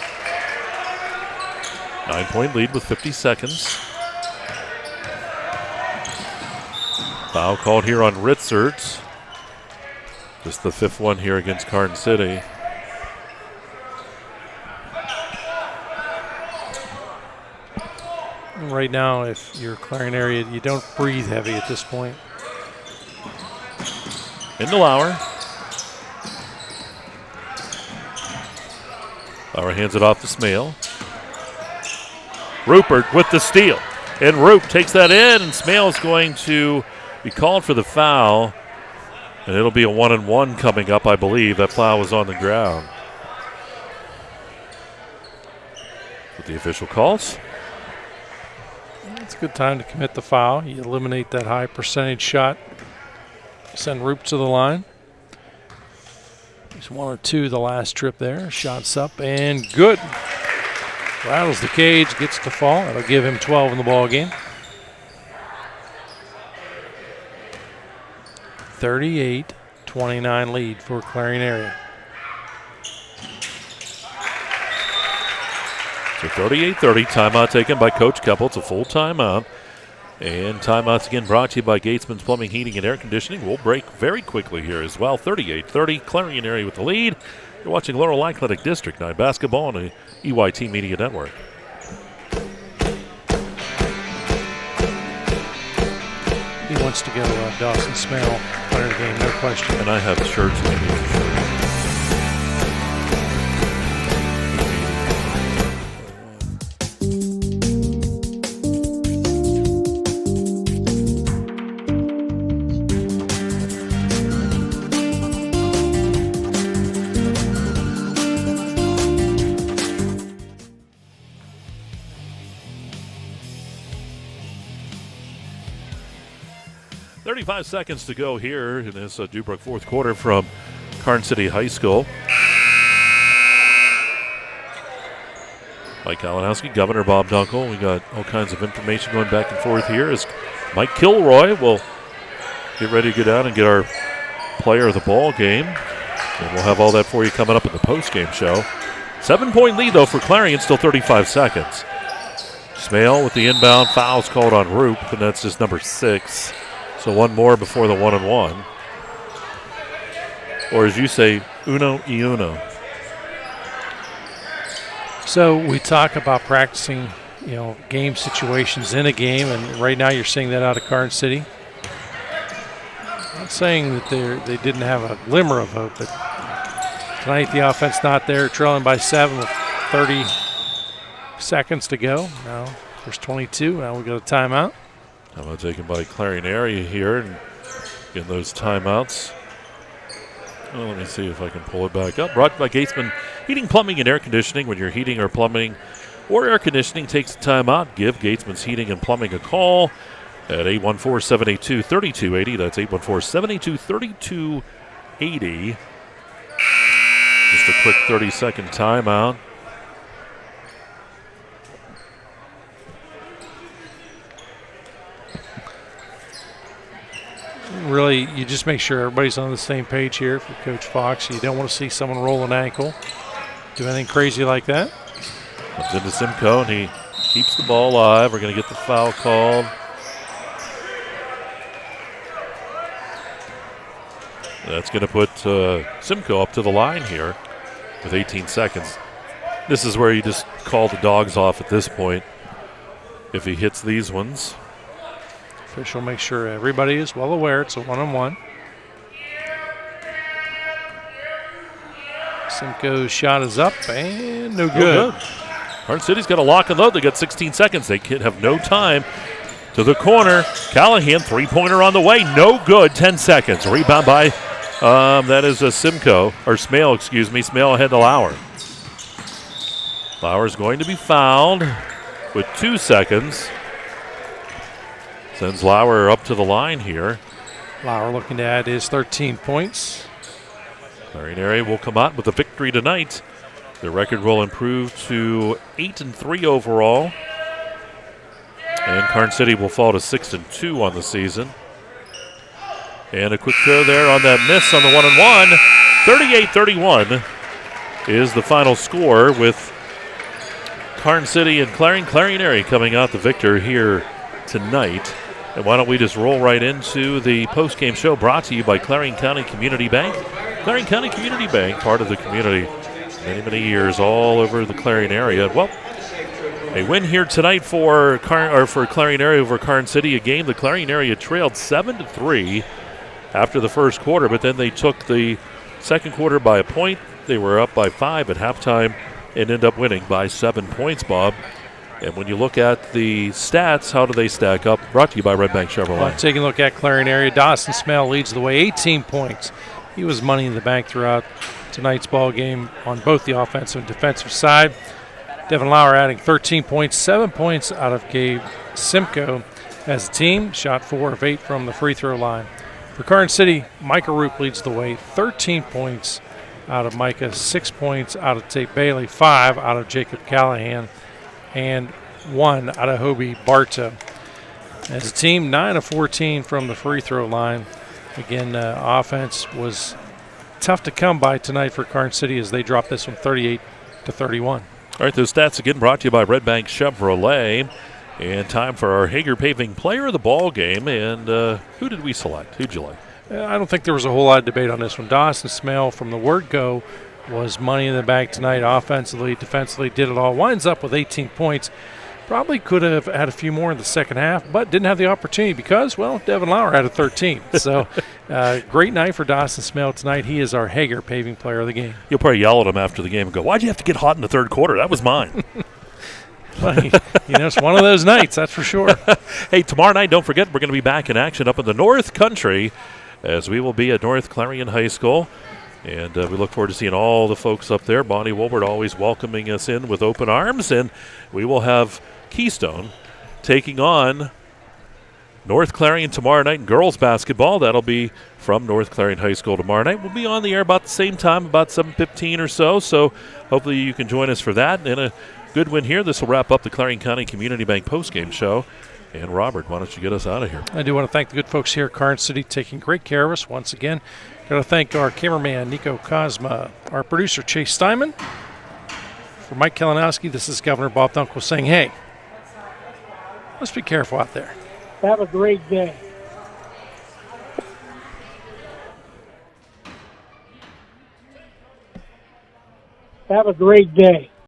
9-point lead with 50 seconds. Foul called here on Ritzert. Just the 5th one here against Karns City. Right now, if you're Clarion area, you don't breathe heavy at this point. Into Lauer. Lauer hands it off to Smale. Rupert with the steal. And Roop takes that in, and Smale's going to be called for the foul. And it'll be a 1-and-1 coming up, I believe. That foul was on the ground. With the official calls. It's a good time to commit the foul. You eliminate that high percentage shot. Send Roop to the line. He's 1 or 2 the last trip there. Shots up and good. Rattles the cage, gets the fall. That'll give him 12 in the ball game. 38-29 lead for Clarion area. So 38-30, timeout taken by Coach Keppel. It's a full timeout. And timeouts again brought to you by Gatesman's Plumbing, Heating, and Air Conditioning. We'll break very quickly here as well. 38-30, Clarion area with the lead. You're watching Laurel Athletic District 9 basketball on the EYT Media Network. He wants to go Dawson Smale player of the game, no question. And I have shirts. Maybe. 35 seconds to go here in this Dubrook fourth quarter from Karns City High School. Mike Kalinowski, Governor Bob Dunkel. We got all kinds of information going back and forth here as Mike Kilroy will get ready to get out and get our player of the ball game. And we'll have all that for you coming up in the post-game show. 7-point lead, though, for Clarion, still 35 seconds. Smale with the inbound, fouls called on Roop, and that's just number 6. So one more before the 1-and-1. Or as you say, uno y uno. So we talk about practicing, game situations in a game, and right now you're seeing that out of Karns City. I'm not saying that they didn't have a glimmer of hope, but tonight the offense not there, trailing by 7 with 30 seconds to go. Now there's 22. Now we got a timeout. Timeout taken by Clarion area here, and getting those timeouts. Well, let me see if I can pull it back up. Brought by Gatesman Heating, Plumbing, and Air Conditioning. When you're heating or plumbing or air conditioning takes a timeout, give Gatesman's Heating and Plumbing a call at 814-782-3280. That's 814-782-3280. Just a quick 30-second timeout. Really, you just make sure everybody's on the same page here for Coach Fox. You don't want to see someone roll an ankle, do anything crazy like that. Comes into Simcoe, and he keeps the ball alive. We're going to get the foul called. That's going to put Simcoe up to the line here with 18 seconds. This is where you just call the dogs off at this point if he hits these ones. Official make sure everybody is well aware it's a 1-on-1. Simcoe's shot is up and no good. Karns City's got a lock and load. They got 16 seconds. They have no time. To the corner. Callahan, three-pointer on the way. No good. 10 seconds. Rebound by, that is a Simcoe, or Smale, excuse me. Smale ahead to Lauer. Lauer's going to be fouled with 2 seconds. Sends Lauer up to the line here. Lauer looking to add his 13 points. Clarion area will come out with a victory tonight. Their record will improve to 8-3 overall. And Karns City will fall to 6-2 on the season. And a quick throw there on that miss on the 1-and-1. 38-31 is the final score, with Karns City and Clarion area coming out the victor here tonight. And why don't we just roll right into the post-game show brought to you by Clarion County Community Bank. Clarion County Community Bank, part of the community many, many years all over the Clarion area. Well, a win here tonight for Clarion area over Karns City, a game the Clarion area trailed 7-3 after the first quarter, but then they took the second quarter by a point. They were up by 5 at halftime and end up winning by 7 points, Bob. And when you look at the stats, how do they stack up? Brought to you by Red Bank Chevrolet. Well, taking a look at Clarion area, Dawson Smell leads the way, 18 points. He was money in the bank throughout tonight's ball game on both the offensive and defensive side. Devin Lauer adding 13 points, 7 points out of Gabe Simcoe as a team. Shot 4 of 8 from the free throw line. For Karns City, Micah Roop leads the way, 13 points out of Micah, 6 points out of Tate Bailey, 5 out of Jacob Callahan, and 1 out of Hobie Bartow. As a team, 9 of 14 from the free throw line. Again, offense was tough to come by tonight for Karns City as they dropped this one 38-31. All right, those stats again brought to you by Red Bank Chevrolet. And time for our Hager Paving Player of the Ball game. And who did we select? Who'd you like? I don't think there was a whole lot of debate on this one. Dawson Smell, from the word go, was money in the bag tonight. Offensively, defensively, did it all. Winds up with 18 points. Probably could have had a few more in the second half, but didn't have the opportunity because, well, Devin Lauer had a 13. So great night for Dawson Smell tonight. He is our Hager Paving Player of the game. You'll probably yell at him after the game and go, "Why'd you have to get hot in the third quarter? That was mine." Well, it's one of those nights, that's for sure. Hey, tomorrow night, don't forget, we're going to be back in action up in the North Country as we will be at North Clarion High School. And we look forward to seeing all the folks up there. Bonnie Wolbert always welcoming us in with open arms. And we will have Keystone taking on North Clarion tomorrow night in girls basketball. That'll be from North Clarion High School tomorrow night. We'll be on the air about the same time, about 7:15 or so. So hopefully you can join us for that. And a good win here. This will wrap up the Clarion County Community Bank postgame show. And Robert, why don't you get us out of here? I do want to thank the good folks here at Karns City taking great care of us once again. Got to thank our cameraman, Nico Kozma, our producer, Chase Steinman. For Mike Kalinowski, this is Governor Bob Dunkel saying, hey, let's be careful out there. Have a great day. Have a great day.